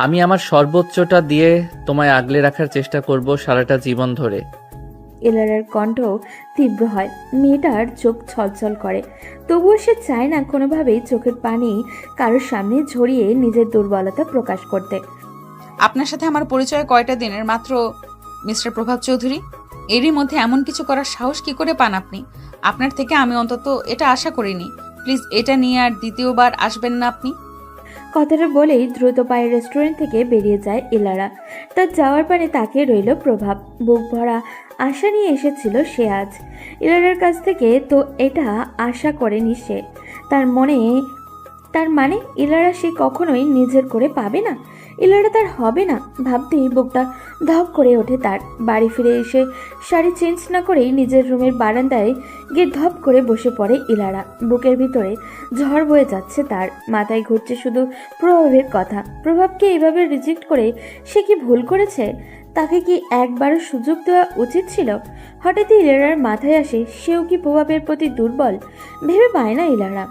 আমি আমার সর্বোচ্চটা দিয়ে তোমায় আগলে রাখার চেষ্টা করব সারাটা জীবন ধরে। ইলারার কণ্ঠ তীব্র হয়। মেয়েটার চোখ ছলছল করে, তবুও সে চায় না কোনোভাবেই চোখের পানি কারোর সামনে ঝরিয়ে নিজের দুর্বলতা প্রকাশ করতে। আপনার সাথে আমার পরিচয় কয়টা দিনের মাত্র মিস্টার প্রভাব চৌধুরী। এরই মধ্যে এমন কিছু করার সাহস কি করে পান আপনি? আপনার থেকে আমি অন্তত এটা আশা করিনি। প্লিজ এটা নিয়ে আর দ্বিতীয়বার আসবেন না আপনি। কথাটা বলেই দ্রুত পায়ে রেস্টুরেন্ট থেকে বেরিয়ে যায় ইলারা। তার যাওয়ার পানে তাকিয়ে রইল প্রভাব। বুক ভরা আশা নিয়ে এসেছিল সে আজ ইলারার কাছ থেকে, তো এটা আশা করেনি সে। তার মানে ইলারা সে কখনোই নিজের করে পাবে না, ইলারা তার হবে না। ভাবতেই বুকটা ধপ করে ওঠে তার। বাড়ি ফিরে এসে শাড়ি চেঞ্জ না করেই নিজের রুমের বারান্দায় গিয়ে ধপ করে বসে পড়ে ইলারা। বুকের ভিতরে ঝড় বয়ে যাচ্ছে তার, মাথায় ঘুরছে শুধু প্রভাবের কথা। প্রভাবকে এইভাবে রিজেক্ট করে সে কি ভুল করেছে? তাকে কি একবারও সুযোগ দেওয়া উচিত ছিল? হঠাৎই ইলারার মাথায় আসে সেও কি প্রভাবের প্রতি দুর্বল। ভেবে পায় না ইলারা,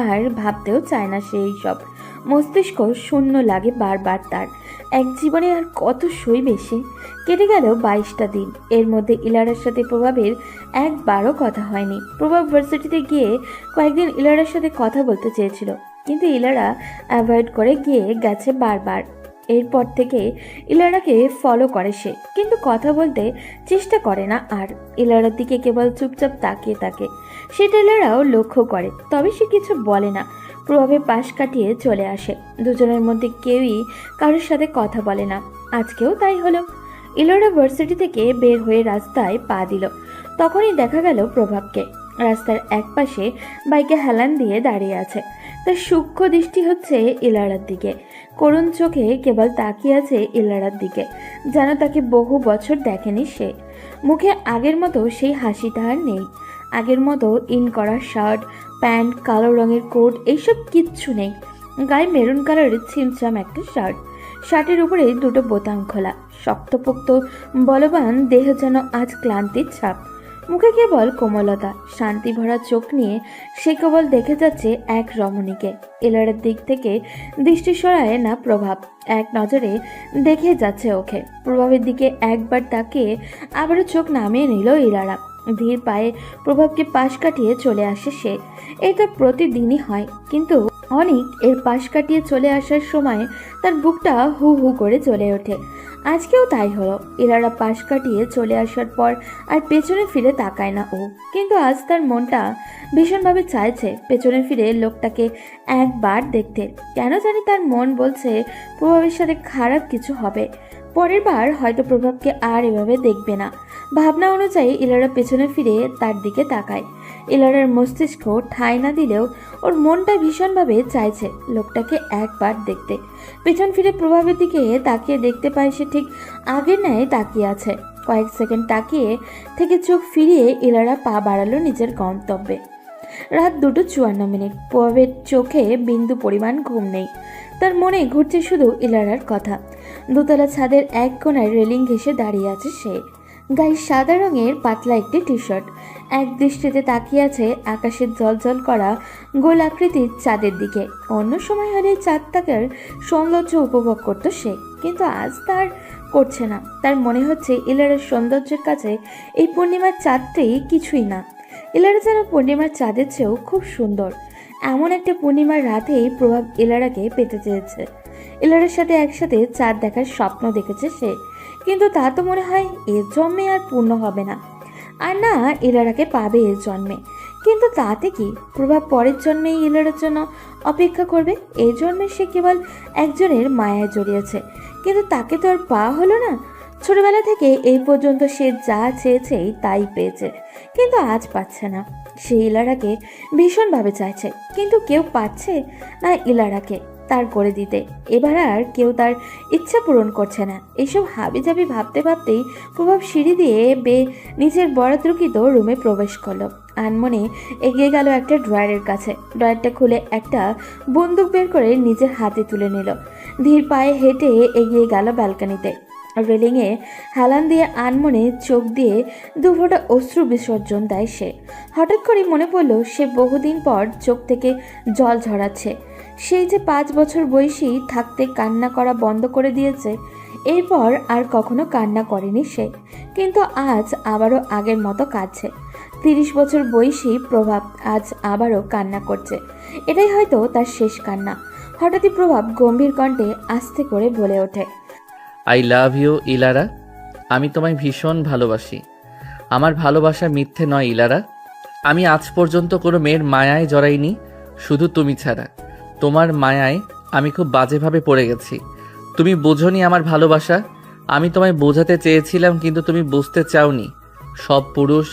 আর ভাবতেও চায় না সেই সব। মস্তিষ্ক শূন্য লাগে বারবার তার। এক জীবনে আর কত সইবে সে? কেটে গেল 22টা দিন। এর মধ্যে ইলারার সাথে প্রভাবের একবারও কথা হয়নি। প্রভাব ভার্সিটিতে গিয়ে কয়েকদিন ইলারার সাথে কথা বলতে চেয়েছিল, কিন্তু ইলারা অ্যাভয়েড করে গেছে বারবার। এরপর থেকে ইলারাকে ফলো করে সে, কিন্তু কথা বলতে চেষ্টা করে না আর। ইলারার দিকে কেবল চুপচাপ তাকিয়ে থাকে। সেটা ইলারাও লক্ষ্য করে, তবে সে কিছু বলে না। প্রভাবে পাশ কাটিয়ে চলে আসে। দুজনের মধ্যে কেউই কারোর সাথে কথা বলে না। আজকেও তাই হলো। ইলারা ভার্সিটি থেকে বের হয়ে রাস্তায় পা দিল, তখনই দেখা গেল প্রভাবকে। রাস্তার একপাশে বাইকে হেলান দিয়ে দাঁড়িয়ে আছে। তার সূক্ষ্ম দৃষ্টি হচ্ছে ইলারার দিকে, করুণ চোখে কেবল তাকিয়ে আছে ইলারার দিকে, যেন তাকে বহু বছর দেখেনি সে। মুখে আগের মতো সেই হাসিটা আর নেই। আগের মতো ইন করা শার্ট, প্যান্ট, কালো রঙের কোট, এইসব কিচ্ছু নেই। গায়ে মেরুন কালারের ছিমছাম একটা শার্ট, শার্টের উপরে দুটো বোতাম খোলা। শক্তপোক্ত বলবান দেহ যেন আজ ক্লান্তির ছাপ। মুখে কেবল কোমলতা, শান্তি ভরা চোখ নিয়ে সে কেবল দেখে যাচ্ছে এক রমণীকে। ইলারার দিক থেকে দৃষ্টি সরায় না প্রভাব, এক নজরে দেখে যাচ্ছে ওকে। প্রভাবের দিকে একবার তাকিয়ে আবারও চোখ নামিয়ে নিল ইলারা। ধীর পায়ে প্রভাবকে পাশ কাটিয়ে চলে আসে সে। এটা প্রতিদিনই হয়, কিন্তু অনেক এর পাশ কাটিয়ে চলে আসার সময় তার বুকটা হু হু করে জ্বলে ওঠে। আজকেও তাই হলো। ইলারা পাশ কাটিয়ে চলে আসার পর আর পেছনে ফিরে তাকায় না ও, কিন্তু আজ তার মনটা ভীষণভাবে চাইছে পেছনে ফিরে লোকটাকে একবার দেখতে। কেন জানি তার মন বলছে প্রভাবের সাথে খারাপ কিছু হবে, পরের বার হয়তো প্রভাবকে আর এভাবে দেখবে না। ভাবনা অনুযায়ী ইলারা পেছনে ফিরে তার দিকে তাকায়। ইলারার মস্তিষ্ক ঠাঁই না দিলেও ওর মনটা ভীষণভাবে চাইছে লোকটাকে একবার দেখতে। পেছন ফিরে প্রভাবের দিকে তাকিয়ে দেখতে পায় সে ঠিক আগের ন্যায় তাকিয়ে আছে। কয়েক সেকেন্ড তাকিয়ে থেকে চোখ ফিরিয়ে ইলারা পা বাড়ালো নিজের গন্তব্যে। রাত 2:54। প্রভাবের চোখে বিন্দু পরিমাণ ঘুম নেই। তার মনে ঘুরছে শুধু ইলারার কথা। দোতলা ছাদের এক কোণায় রেলিং ঘেঁষে দাঁড়িয়ে আছে সে। গায়ে সাদা রঙের পাতলা একটি টি শার্ট। এক দৃষ্টিতে তাকিয়ে আছে আকাশের জলজল করা গোল আকৃতির চাঁদের দিকে। অন্য সময় হলে চাঁদ তাকার সৌন্দর্য উপভোগ করতো সে, কিন্তু আজ তার করছে না। তার মনে হচ্ছে ইলারার সৌন্দর্যের কাছে এই পূর্ণিমার চাঁদটি কিছুই না। ইলারা যেন পূর্ণিমার চাঁদের চেয়েও খুব সুন্দর। এমন একটা পূর্ণিমার রাতেই প্রভাব ইলারাকে পেতে চেয়েছে। ইলারার সাথে একসাথে চাঁদ দেখার স্বপ্ন দেখেছে সে, কিন্তু তা তো মনে হয় এ জন্মে আর পূর্ণ হবে না। আর না ইলারাকে পাবে এ জন্মে, কিন্তু তাতে কি? প্রভাব পরের জন্মেই ইলারার জন্য অপেক্ষা করবে। এই জন্মে সে কেবল একজনের মায়ায় জড়িয়েছে, কিন্তু তাকে তো আর পাওয়া হলো না। ছোটবেলা থেকে এই পর্যন্ত সে যা চেয়েছেই তাই পেয়েছে, কিন্তু আজ পাচ্ছে না। সে ইলারাকে ভীষণভাবে চাইছে, কিন্তু কেউ পাচ্ছে না ইলারাকে তার করে দিতে। এবার আর কেউ তার ইচ্ছা পূরণ করছে না। এইসব হাবিজাবি ভাবতে ভাবতেই প্রভাব সিঁড়ি দিয়ে নিজের বরাদ্দকৃত রুমে প্রবেশ করলো। আনমনে এগিয়ে গেল একটা ড্রয়ারের কাছে। ড্রয়ারটা খুলে একটা বন্দুক বের করে নিজের হাতে তুলে নিল। ধীর পায়ে হেঁটে এগিয়ে গেল ব্যালকনিতে। রেলিংয়ে হেলান দিয়ে আনমনে চোখ দিয়ে দুফোঁটা অশ্রু বিসর্জন দেয় সে। হঠাৎ করে মনে পড়ল সে বহুদিন পর চোখ থেকে জল ঝরাচ্ছে। সেই যে 5 বছর বয়সী থাকতে কান্না করা বন্ধ করে দিয়েছে, এরপর আর কখনো কান্না করেনি সে, কিন্তু আজ আবারও আগের মতো কাঁদছে। 30 বছর বয়সী প্রভাব আজ আবারও কান্না করছে। এটাই হয়তো তার শেষ কান্না। হঠাৎই প্রভাব গম্ভীর কণ্ঠে আস্তে করে বলে ওঠে, আই লাভ ইউ ইলারা। আমি তোমায় ভীষণ ভালোবাসি। আমার ভালোবাসা মিথ্যে নয় ইলারা। আমি আজ পর্যন্ত কোনো মেয়ের মায়ায় জড়াইনি, শুধু তুমি ছাড়া। তোমার মায়ায় আমি খুব বাজেভাবে পড়ে গেছি। তুমি বোঝোনি আমার ভালোবাসা। আমি তোমায় বোঝাতে চেয়েছিলাম, কিন্তু তুমি বুঝতে চাওনি। সব পুরুষ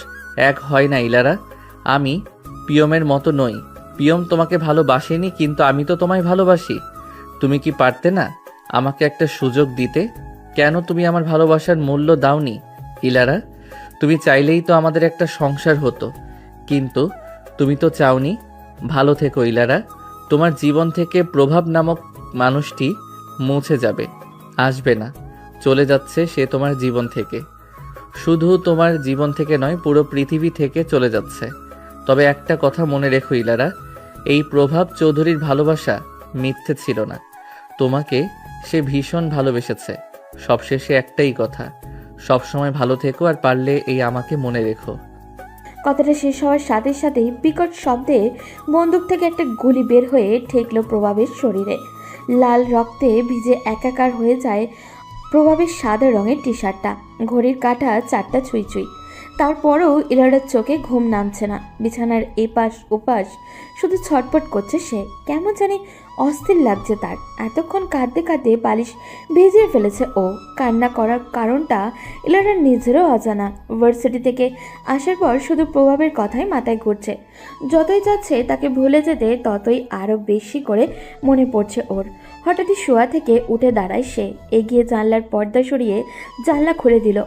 এক হয় না ইলারা। আমি পিয়মের মতো নই। পিয়ম তোমাকে ভালোবাসেনি, কিন্তু আমি তো তোমায় ভালোবাসি। তুমি কি পারতে না আমাকে একটা সুযোগ দিতে? কেন তুমি আমার ভালোবাসার মূল্য দাওনি ইলারা? তুমি চাইলেই তো আমাদের একটা সংসার হতো, কিন্তু তুমি তো চাওনি। ভালো থেকো ইলারা। তোমার জীবন থেকে প্রভাব নামক মানুষটি মুছে যাবে, আসবে না, চলে যাচ্ছে সে তোমার জীবন থেকে। শুধু তোমার জীবন থেকে নয়, পুরো পৃথিবী থেকে চলে যাচ্ছে। তবে একটা কথা মনে রেখো ইলারা, এই প্রভাব চৌধুরীর ভালোবাসা মিথ্যে ছিল না। তোমাকে সে ভীষণ ভালোবেসেছে। সবশেষে একটাই কথা, সবসময় ভালো থেকো, আর পারলে এই আমাকে মনে রেখো। কথাটা শেষ হওয়ার সাথে সাথেই বিকট শব্দে বন্দুক থেকে একটা গুলি বের হয়ে ঠেকল প্রভাবের শরীরে। লাল রক্তে ভিজে একাকার হয়ে যায় প্রভাবের সাদা রঙের টি শার্টটা। ঘড়ির কাঁটা 4টা ছুঁই ছুঁই। তারপরেও ইলারার চোখে ঘুম নামছে না। বিছানার এপাশ ওপাশ শুধু ছটপট করছে সে। কেমন জানি অস্থির লাগছে তার। এতক্ষণ কাঁদতে কাঁদতে বালিশ ভিজিয়ে ফেলেছে ও। কান্না করার কারণটা ইলারার নিজেরও অজানা। ভার্সিটি থেকে আসার পর শুধু প্রভাবের কথাই মাথায় ঘুরছে। যতই যাচ্ছে তাকে ভুলে যেতে, ততই আরও বেশি করে মনে পড়ছে ওর। হঠাৎই শোয়া থেকে উঠে দাঁড়ায় সে। এগিয়ে জানলার পর্দা সরিয়ে জানলা খুলে দিল।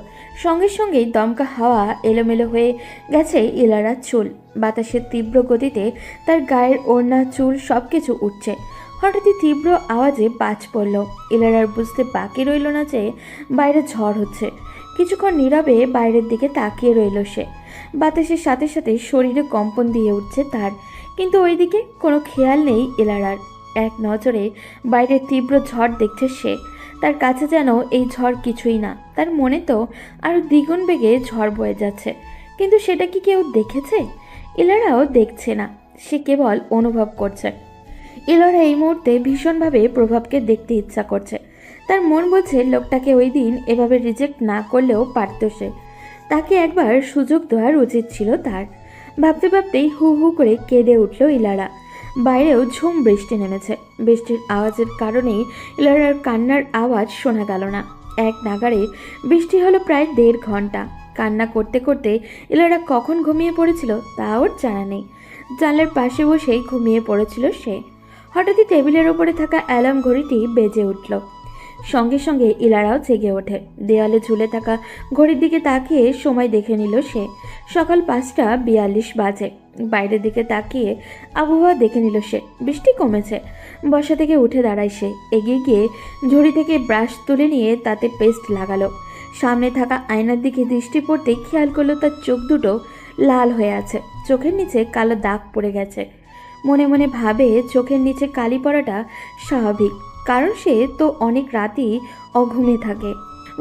সঙ্গে সঙ্গেই দমকা হাওয়া এলোমেলো হয়ে গেছে ইলারার চুল। বাতাসের তীব্র গতিতে তার গায়ের ওড়না, চুল সব কিছু উঠছে। হঠাৎই তীব্র আওয়াজে বাজ পড়ল। ইলারার বুঝতে বাকি রইল না যে বাইরে ঝড় হচ্ছে। কিছুক্ষণ নীরবে বাইরের দিকে তাকিয়ে রইল সে। বাতাসের সাথে সাথে শরীরে কম্পন দিয়ে উঠছে তার, কিন্তু ওইদিকে কোনো খেয়াল নেই ইলারার। এক নজরে বাইরের তীব্র ঝড় দেখছে সে। তার কাছে যেন এই ঝড় কিছুই না, তার মনে তো আরও দ্বিগুণ বেগে ঝড় বয়ে যাচ্ছে, কিন্তু সেটা কি কেউ দেখেছে? ইলারাও দেখছে না, সে কেবল অনুভব করছে। ইলারা এই মুহূর্তে ভীষণভাবে প্রভাবকে দেখতে ইচ্ছা করছে। তার মন বলছে লোকটাকে ওই দিন এভাবে রিজেক্ট না করলেও পারত সে, তাকে একবার সুযোগ দেওয়ার উচিত ছিল তার। ভাবতে ভাবতেই হু হু করে কেঁদে উঠল ইলারা। বাইরেও ঝুম বৃষ্টি নেমেছে। বৃষ্টির আওয়াজের কারণেই ইলারার কান্নার আওয়াজ শোনা গেল না। এক নাগাড়ে বৃষ্টি হলো প্রায় 1.5 ঘন্টা। কান্না করতে করতে ইলারা কখন ঘুমিয়ে পড়েছিল তা ওর জানা নেই। জানলার পাশে বসেই ঘুমিয়ে পড়েছিল সে। হঠাৎই টেবিলের ওপরে থাকা অ্যালার্ম ঘড়িটি বেজে উঠল। সঙ্গে সঙ্গে ইলারাও জেগে ওঠে। দেওয়ালে ঝুলে থাকা ঘড়ির দিকে তাকিয়ে সময় দেখে নিল সে। সকাল 5:42 বাজে। বাইরের দিকে তাকিয়ে আবহাওয়া দেখে নিল সে। বৃষ্টি কমেছে। বসা থেকে উঠে দাঁড়ায় সে। এগিয়ে গিয়ে ঝুড়ি থেকে ব্রাশ তুলে নিয়ে তাতে পেস্ট লাগালো। সামনে থাকা আয়নার দিকে দৃষ্টি পড়তেই খেয়াল করলো তার চোখ দুটো লাল হয়ে আছে। চোখের নিচে কালো দাগ পড়ে গেছে। মনে মনে ভাবে চোখের নিচে কালি পড়াটা স্বাভাবিক, কারণ সে তো অনেক রাতই অঘুমে থাকে।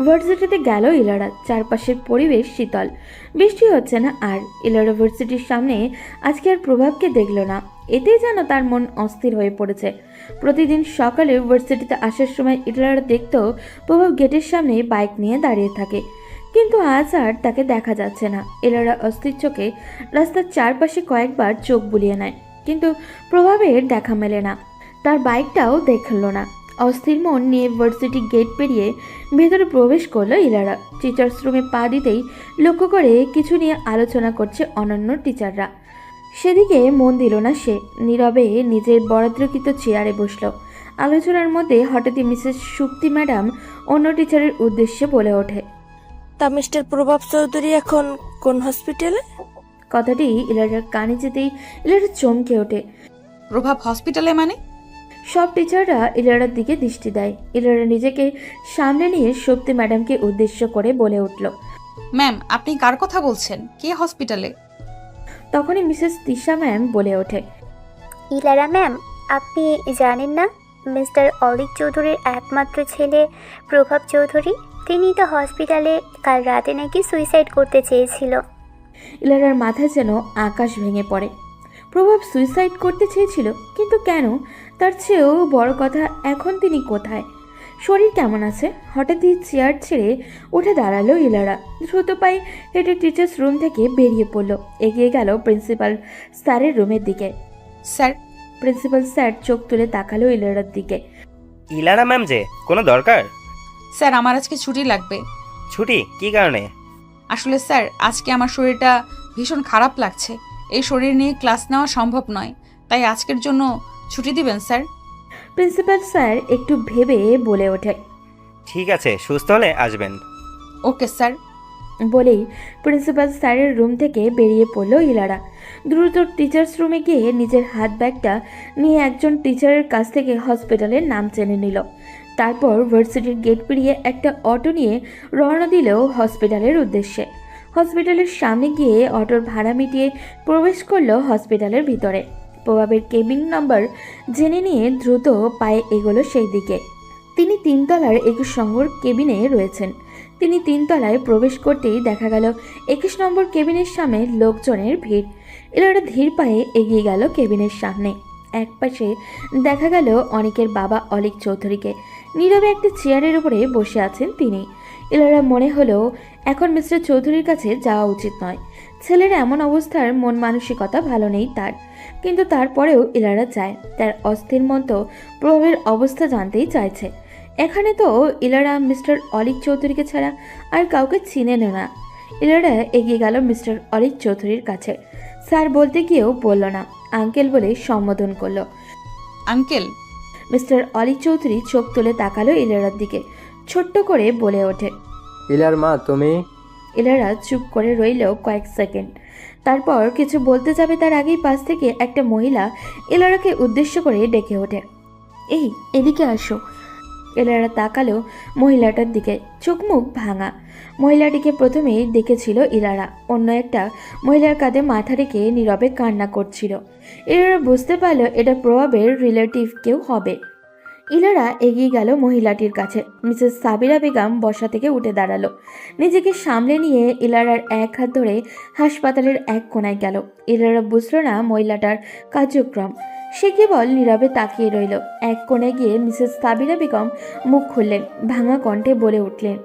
ভার্সিটিতে গেল ইলারা। চারপাশের পরিবেশ শীতল, বৃষ্টি হচ্ছে না আর। ইলারা ভার্সিটির সামনে আজকে আর প্রভাবকে দেখল না। এতেই যেন তার মন অস্থির হয়ে পড়েছে। প্রতিদিন সকালে ভার্সিটিতে আসার সময় ইলারা দেখত প্রভাব গেটের সামনে বাইক নিয়ে দাঁড়িয়ে থাকে, কিন্তু আজ আর তাকে দেখা যাচ্ছে না। ইলারা অস্থির চোখে রাস্তার চারপাশে কয়েকবার চোখ বুলিয়ে নেয়, কিন্তু প্রভাবের দেখা মেলে না। তার বাইকটাও দেখল না। অস্থির মন নিয়ে ভার্সিটি গেট পেরিয়ে ভেতরে প্রবেশ করলো ইলারা। টিচার্স রুমে পা দিতেই লক্ষ্য করে কিছু নিয়ে আলোচনা করছে অন্যান্য টিচাররা। সেদিকে মন দিল না সে। নীরবে নিজের বরাদ্দকৃত চেয়ারে বসলো। আলোচনার মধ্যে হঠাৎই মিসেস সুপ্তি ম্যাডাম অন্য টিচারের উদ্দেশ্যে বলে ওঠে, তা মিস্টার প্রভাব চৌধুরী এখন কোন হসপিটালে? কথাটি ইলারার কানে যেতেই ইলারা চমকে ওঠে। প্রভাব হসপিটালে মানে? সব টিচাররা ইলারার দিকে দৃষ্টি দেয়। ইলারা নিজেকে সামনে নিয়ে সুপ্তি ম্যাডামকে উদ্দেশ্য করে বলে উঠল, ম্যাম আপনি কার কথা বলছেন? কে হসপিটালে? তখনই মিসেস তিশা ম্যাম বলে ওঠে, ইলারা ম্যাম, আপনি জানেন না মিস্টার অলিক চৌধুরীর একমাত্র ছেলে প্রভাব চৌধুরী, তিনি তো হসপিটালে কাল রাতে নাকি সুইসাইড করতে চেয়েছিল। ইলারার মাথায় যেন আকাশ ভেঙে পড়ে। প্রভাব সুইসাইড করতে চেয়েছিল, কিন্তু কেন? তার চেয়েও বড় কথা, এখন তিনি কোথায়? শরীর কেমন আছে? হঠাৎই চেয়ার ছেড়ে উঠে দাঁড়ালো ইলারা। দ্রুত পায়ে হেঁটে টিচার্স রুম থেকে বেরিয়ে পড়লো। এগিয়ে গেল প্রিন্সিপাল স্যারের রুমের দিকে। স্যার? প্রিন্সিপাল স্যার চোখ তুলে তাকালো ইলারার দিকে। ইলারা ম্যাম যে, কোনো দরকার? স্যার আমার আজকে ছুটি লাগবে। ছুটি? কি কারণে? আসলে স্যার আজকে আমার শরীরটা ভীষণ খারাপ লাগছে। এই শরীর নিয়ে ক্লাস নেওয়া সম্ভব নয়, তাই আজকের জন্য ছুটি দিবেন স্যার? প্রিন্সিপাল স্যার একটু ভেবে বলে ওঠে, ঠিক আছে, সুস্থ হলে আসবেন। Okay sir. বলেই প্রিন্সিপাল স্যারের রুম থেকে বেরিয়ে পড়লো ইলারা। দ্রুত টিচার্স রুমে গিয়ে নিজের হাত ব্যাগটা নিয়ে একজন টিচারের কাছ থেকে হসপিটালের নাম জেনে নিল। তারপর ভার্সিটির গেট পেরিয়ে একটা অটো নিয়ে রওনা দিল হসপিটালের উদ্দেশ্যে। হসপিটালের সামনে গিয়ে অটোর ভাড়া মিটিয়ে প্রবেশ করলো হসপিটালের ভিতরে। প্রভাবের কেবিন নাম্বার জেনে নিয়ে দ্রুত পায়ে এগোলো সেই দিকে। তিনি 3 তলার 21 নম্বর কেবিনে রয়েছেন। তিনি 3 তলায় প্রবেশ করতেই দেখা গেল 21 নম্বর কেবিনের সামনে লোকজনের ভিড়। এরা ধীর পায়ে এগিয়ে গেল কেবিনের সামনে। একপাশে দেখা গেল অনিকের বাবা অলিক চৌধুরীকে। নীরবে একটি চেয়ারের উপরে বসে আছেন তিনি। এলারা মনে হলো এখন মিস্টার চৌধুরীর কাছে যাওয়া উচিত নয়। ছেলের এমন অবস্থার মন মানসিকতা ভালো নেই তার, কিন্তু তারপরেও ইলারা যায়। তার অস্থির মন তো প্রভাবের অবস্থা জানতেই চাইছে। এখানে তো ইলারা মিস্টার অলিক চৌধুরীকে ছাড়া আর কাউকে চিনে না। ইলারা এগিয়ে গেল মিস্টার অলিক চৌধুরীর কাছে। স্যার বলতে গিয়েও বলল না, আঙ্কেল বলে সম্বোধন করলো। আঙ্কেল? মিস্টার অলিক চৌধুরী চোখ তুলে তাকালো ইলারার দিকে, ছোট্ট করে বলে ওঠে, ইলার মা তুমি? ইলারা চুপ করে রইল কয়েক সেকেন্ড। তারপর কিছু বলতে যাবে তার আগেই পাশ থেকে একটা মহিলা ইলারাকে উদ্দেশ্য করে ডেকে ওঠে, এই এদিকে আসো। ইলারা তাকালো মহিলাটার দিকে, চোখ মুখ ভাঙা। মহিলাটিকে প্রথমেই দেখেছিল ইলারা, অন্য একটা মহিলার কাঁধে মাথা রেখে নীরবে কান্না করছিল। ইলারা বুঝতে পারল এটা প্রভাবের রিলেটিভ কেউ হবে। ইলারা এগিয়ে গেল মহিলাটির কাছে। মিসেস সাবিরা বেগম বসা থেকে উঠে দাঁড়ালো। নিজেকে সামলে নিয়ে ইলারার এক হাত ধরে হাসপাতালের এক কোণায় গেল। ইলারা বুঝল না মহিলাটার কার্যক্রম। সে কেবল নীরবে তাকিয়ে রইল। এক কোণে গিয়ে মিসেস সাবিরা বেগম মুখ খুললেন, ভাঙা কণ্ঠে বলে উঠলেন,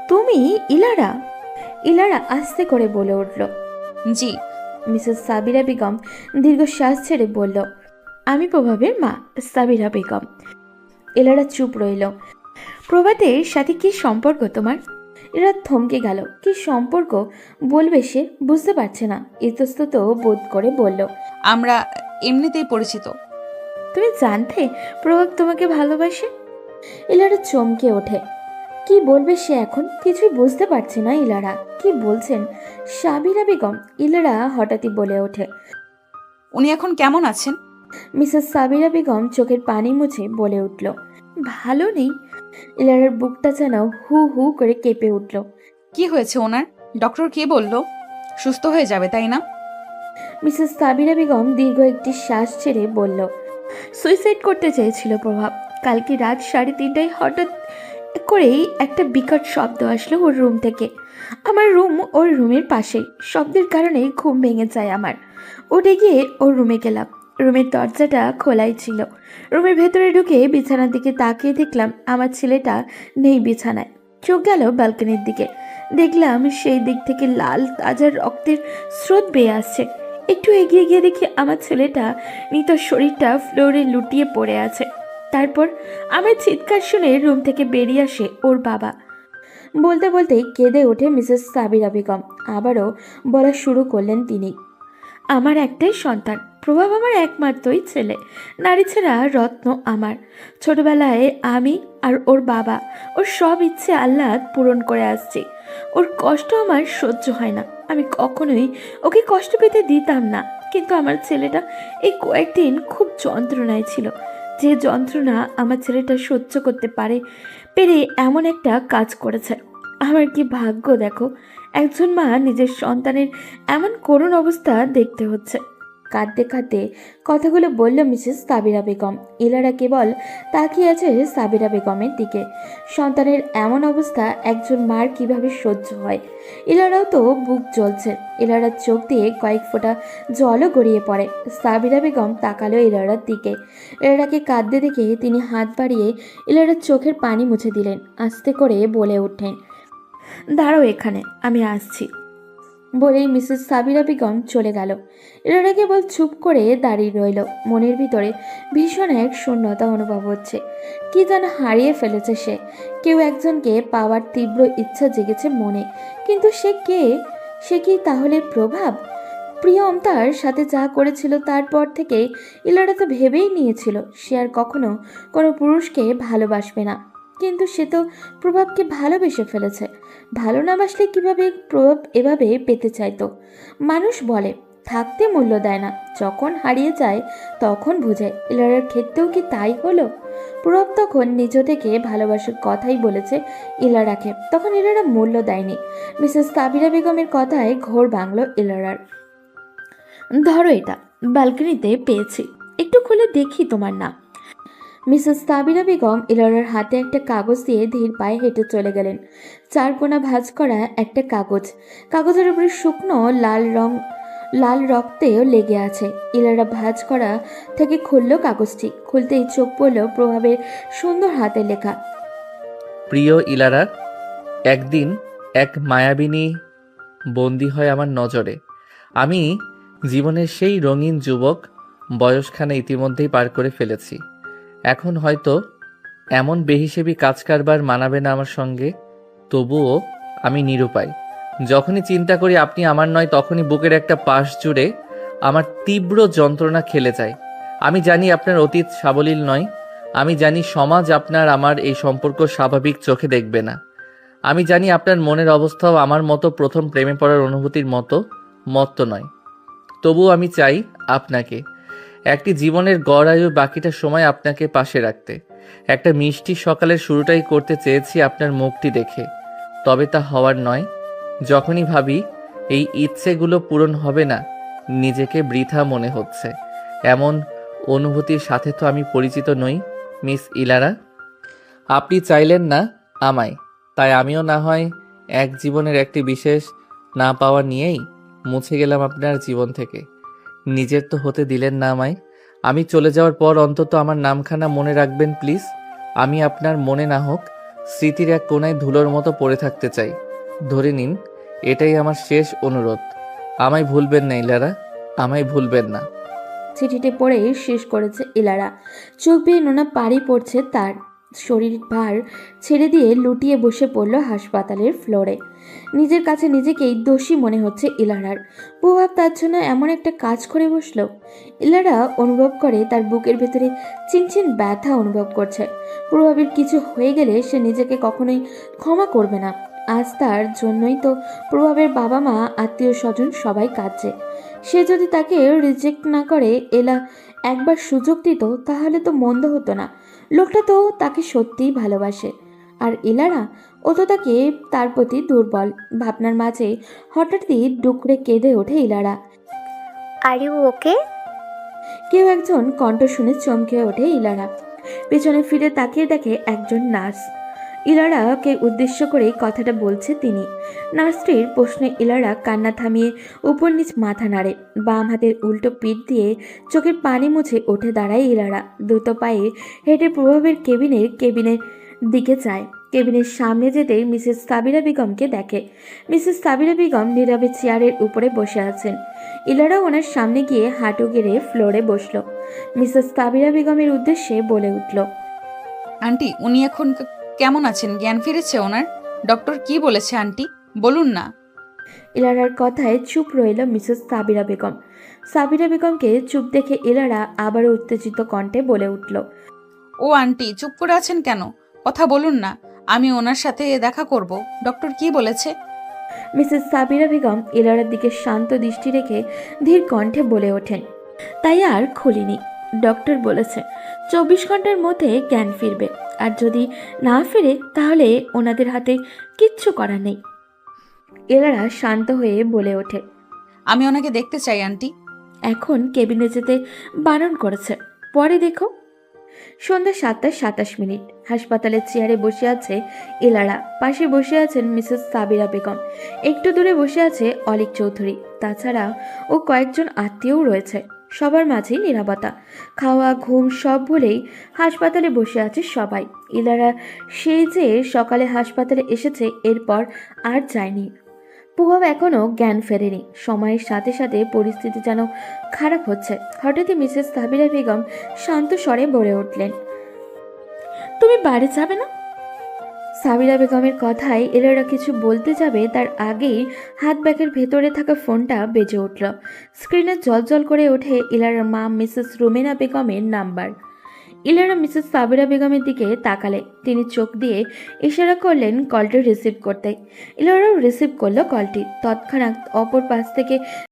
তুমি ইলারা? ইলারা আস্তে করে বলে উঠল, জি। মিসেস সাবিরা বেগম দীর্ঘশ্বাস ছেড়ে বলল, আমি প্রভাবের মা, সাবিরা বেগম। ইলারা চুপ রইল। প্রভাতের সাথে কি সম্পর্ক তোমার? এরা থমকে গেল। কি সম্পর্ক বলবে সে বুঝতে পারছে না। ইতস্তত বোধ করে বলল, আমরা এমনিতেই পরিচিত। তুমি জানতে প্রভাব তোমাকে ভালোবাসে? ইলারা চমকে ওঠে। কি বলবে সে এখন? কিছুই বুঝতে পারছে না ইলারা। কি বলছেন সাবিরা বেগম? ইলারা হঠাৎই বলে ওঠে, উনি এখন কেমন আছেন? মিসেস সাবিরা বেগম চোখের পানি মুছে বলে উঠল, ভালো নেই। ইলারার বুকটা যেন হু হু করে কেঁপে উঠল। কি হয়েছে ওনার? ডক্টর কে বলল সুস্থ হয়ে যাবে, তাই না? মিসেস সাবিরা বেগম দীর্ঘ একটি শ্বাস ছেড়ে বলল, সুইসাইড করতে চেয়েছিল প্রভাব। কালকে রাত 3:30টায় হঠাৎ করেই একটা বিকট শব্দ আসলো ওর রুম থেকে। আমার রুম ওর রুমের পাশেই। শব্দের কারণে ঘুম ভেঙে যায় আমার। উঠে গিয়ে ওর রুমে গেলাম। রুমের দরজাটা খোলাই ছিল। রুমের ভেতরে ঢুকে বিছানার দিকে তাকিয়ে দেখলাম আমার ছেলেটা নেই বিছানায়। চোখ গেল ব্যালকনির দিকে। দেখলাম সেই দিক থেকে লাল তাজা রক্তের স্রোত বেয়ে আসছে। একটু এগিয়ে গিয়ে দেখি আমার ছেলেটা নিত শরীরটা ফ্লোরে লুটিয়ে পড়ে আছে। তারপর আমার চিৎকার শুনে রুম থেকে বেরিয়ে আসে ওর বাবা। বলতে বলতেই কেঁদে ওঠে মিসেস সাবিরা বেগম। আবারও বলা শুরু করলেন তিনি, আমার একটাই সন্তান প্রভাব, আমার একমাত্রই ছেলে। নারী ছাড়া রত্ন আমার। ছোটবেলায় আমি আর ওর বাবা ওর সব ইচ্ছে আহ্লাদ পূরণ করে আসছি। ওর কষ্ট আমার সহ্য হয় না। আমি কখনোই ওকে কষ্ট পেতে দিতাম না। কিন্তু আমার ছেলেটা এই কয়েকদিন খুব যন্ত্রণায় ছিল। যে যন্ত্রণা আমার ছেলেটা সহ্য করতে পেরে এমন একটা কাজ করেছে। আমার কি ভাগ্য দেখো, একজন মা নিজের সন্তানের এমন করুণ অবস্থা দেখতে হচ্ছে। কাঁদতে কাঁদতে কথাগুলো বলল মিসেস সাবিরা বেগম। ইলারা কেবল তাকিয়ে আছে সাবিরা বেগমের দিকে। সন্তানের এমন অবস্থা একজন মার কিভাবে সহ্য হয়? ইলারাও তো বুক জ্বলছে। ইলারার চোখ দিয়ে কয়েক ফোঁটা জলও গড়িয়ে পড়ে। সাবিরা বেগম তাকালো ইলারার দিকে। ইলারাকে কাঁদতে দেখে তিনি হাত বাড়িয়ে ইলারার চোখের পানি মুছে দিলেন। আস্তে করে বলে উঠলেন, দাঁড়াও এখানে, আমি আসছি। বলেই মিসেস সাবিরা বেগম চলে গেল। ইলারা কেবল চুপ করে দাঁড়িয়ে রইল। মনের ভিতরে ভীষণ এক শূন্যতা অনুভব হচ্ছে। কি যেন হারিয়ে ফেলেছে সে। কেউ একজনকে পাওয়ার তীব্র ইচ্ছা জেগেছে মনে। কিন্তু সে কে? সে কি তাহলে প্রভাব? প্রিয়ম তার সাথে যা করেছিল তারপর থেকে ইলারা তো ভেবেই নিয়েছিল সে আর কখনো কোনো পুরুষকে ভালোবাসবে না। কিন্তু সে তো প্রভাবকে ভালোবেসে ফেলেছে। ভালো না বাসলে কিভাবে প্রভাব এভাবে পেতে চাইতো? মানুষ বলে থাকতে মূল্য দেয় না, যখন হারিয়ে যায় তখন বোঝে। ইলারার ক্ষেত্রেও কি তাই হলো? প্রভাব তখন নিজ থেকে ভালোবাসার কথাই বলেছে ইলারাকে, তখন ইলারা মূল্য দেয়নি। মিসেস সাবিরা বেগমের কথায় ঘোর ভাঙল ইলারার। ধরো এটা, ব্যালকনিতে পেয়েছি, একটু খুলে দেখি তোমার নাম। মিসেস সাবিরা বেগম ইলারার হাতে একটা কাগজ দিয়ে ধীর পায়ে হেঁটে চলে গেলেন। 4 কোণা ভাঁজ করা একটা কাগজ। কাগজের উপরে শুকনো লাল রক্তেও লেগে আছে। ইলারা ভাঁজ করা থেকে খুলল কাগজটি। খুলতেই চোখ পড়ল প্রভাবের সুন্দর হাতে লেখা, প্রিয় ইলারা, একদিন এক মায়াবিনী বন্দী হয় আমার নজরে। আমি জীবনের সেই রঙিন যুবক বয়সখানে ইতিমধ্যেই পার করে ফেলেছি। এখন হয়তো এমন বেহিসেবি কাজ কারবার মানাবে না আমার সঙ্গে, তবুও আমি নিরুপায়। যখনই চিন্তা করি আপনি আমার নয়, তখনই বুকের একটা পাশ জুড়ে আমার তীব্র যন্ত্রণা খেলে যায়। আমি জানি আপনার অতীত সাবলীল নয়। আমি জানি সমাজ আপনার আমার এই সম্পর্ক স্বাভাবিক চোখে দেখবে না। আমি জানি আপনার মনের অবস্থাও আমার মতো প্রথম প্রেমে পড়ার অনুভূতির মতো নয়। তবুও আমি চাই আপনাকে, একটি জীবনের গড় আয়ু বাকিটা সময় আপনাকে পাশে রাখতে। একটা মিষ্টি সকালের শুরুটাই করতে চেয়েছি আপনার মুখটি দেখে, তবে তা হওয়ার নয়। যখনই ভাবি এই ইচ্ছেগুলো পূরণ হবে না, নিজেকে বৃথা মনে হচ্ছে। এমন অনুভূতির সাথে তো আমি পরিচিত নই মিস ইলারা। আপনি চাইলেন না আমায়, তাই আমিও না হয় এক জীবনের একটি বিশেষ না পাওয়া নিয়েই মুছে গেলাম আপনার জীবন থেকে। নিজের তো হতে দিলেন না আমায়। আমি চলে যাওয়ার পর অন্তত আমার নামখানা মনে রাখবেন প্লিজ। আমি আপনার মনে না হোক স্মৃতির এক কোণায় ধুলোর মতো পড়ে থাকতে চাই। ধরে নিন এটাই আমার শেষ অনুরোধ। আমায় ভুলবেন না ইলারা, আমায় ভুলবেন না। চিঠিটি পড়ে শেষ করেছে ইলারা। চোখ বেয়ে নোনা পাড়ি পড়ছে তার। শরীর ভার ছেড়ে দিয়ে লুটিয়ে বসে পড়ল হাসপাতালের ফ্লোরে। নিজের কাছে নিজেকেই দোষী মনে হচ্ছে ইলারার। প্রভাব তার জন্য এমন একটা কাজ করে বসল। ইলারা অনুভব করে তার বুকের ভেতরে চিনচিন ব্যথা অনুভব করছে। প্রভাবের কিছু হয়ে গেলে সে নিজেকে কখনোই ক্ষমা করবে না। আজ তার জন্যই তো প্রভাবের বাবা মা আত্মীয় স্বজন সবাই কাঁদছে। সে যদি তাকে রিজেক্ট না করে এলা একবার সুযোগ দিত তাহলে তো মন্দ হতো না। লোকটা তো তাকে সত্যিই ভালোবাসে। আর ইলারা, ও তো তার প্রতি দুর্বল। ভাবনার মাঝে হঠাৎই ডুকরে কেঁদে ওঠে ইলারা। Are you okay? কেউ একজন কণ্ঠ শুনে চমকে ওঠে ইলারা। পেছনে ফিরে তাকিয়ে দেখে একজন নার্স। ইলারাকে উদ্দেশ্য করে কথাটা বলছে তিনি। নার্সটির প্রশ্নে ইলারা কান্না থামিয়ে উপর নিচ মাথা নাড়ে। বাম হাতের উল্টো পিঠ দিয়ে চোখের পানি মুছে উঠে দাঁড়ায় ইলারা। দ্রুত পায়ে হেঁটে প্রভাবের কেবিনের দিকে যায়। কেবিনের সামনে যেতেই মিসেস সাবিরা বেগমকে দেখে। মিসেস সাবিরা বেগম নীরবে চেয়ারের উপরে বসে আছেন। ইলারা ওনার সামনে গিয়ে হাঁটু গেড়ে ফ্লোরে বসলো। মিসেস সাবিরা বেগমের উদ্দেশ্যে বলে উঠল, আন্টি, উনি এখন কেমন আছেন? জ্ঞান ফিরেছে ওনার? ডক্টর কি বলেছে আন্টি, বলুন না। ইলারার কথায় চুপ রইল মিসেস সাবিরা বেগম। সাবিরা বেগমকে চুপ দেখে ইলারা আবারও উত্তেজিত কণ্ঠে বলে উঠল, ও আন্টি, চুপ করে আছেন কেন? কথা বলুন না, আমি ওনার সাথে দেখা করব। ডক্টর কি বলেছে? মিসেস সাবিরা বেগম ইলারার দিকে শান্ত দৃষ্টি রেখে ধীর কণ্ঠে বলে ওঠেন, তাই আর খুলিনি। ডক্টর বলেছে 24 ঘন্টার মধ্যে জ্ঞান ফিরবে, আর যদি না ফিরে তাহলে ওনাদের হাতে কিচ্ছু করার নেই। ইলারা শান্ত হয়ে বলে ওঠে, আমি ওনাকে দেখতে চাই আন্টি। এখন কেবিনে যেতে বারণ করেছে, পরে দেখো। সন্ধ্যা 7:27। হাসপাতালের চেয়ারে বসে আছে ইলারা। পাশে বসে আছেন মিসেস সাবিরা বেগম। একটু দূরে বসে আছে অলিক চৌধুরী। তাছাড়া ও কয়েকজন আত্মীয়ও রয়েছে। সবার মাঝেই নীরবতা। খাওয়া ঘুম সব ভুলেই হাসপাতালে বসে আছে সবাই। ইলারা সেই যে সকালে হাসপাতালে এসেছে, এরপর আর যায়নি। প্রভাব এখনও জ্ঞান ফেরেনি। সময়ের সাথে সাথে পরিস্থিতি যেন খারাপ হচ্ছে। হঠাৎই মিসেস সাবিরা বেগম শান্ত স্বরে বলে উঠলেন, তুমি বাড়ি যাবে না? সাবিরা বেগমের কথায় ইলারা কিছু বলতে যাবে তার আগেই হাত ব্যাগের ভেতরে থাকা ফোনটা বেজে উঠল। স্ক্রিনে জলজল করে ওঠে ইলারার মা মিসেস রুমেনা বেগমের নাম্বার। ইলারা মিসেস সাবিরা বেগমের দিকে তাকালে। তিনি চোখ দিয়ে ইশারা করলেন কলটি রিসিভ করতে। ইলারাও রিসিভ করলো কলটি। তৎক্ষণাৎ অপর পাশ থেকে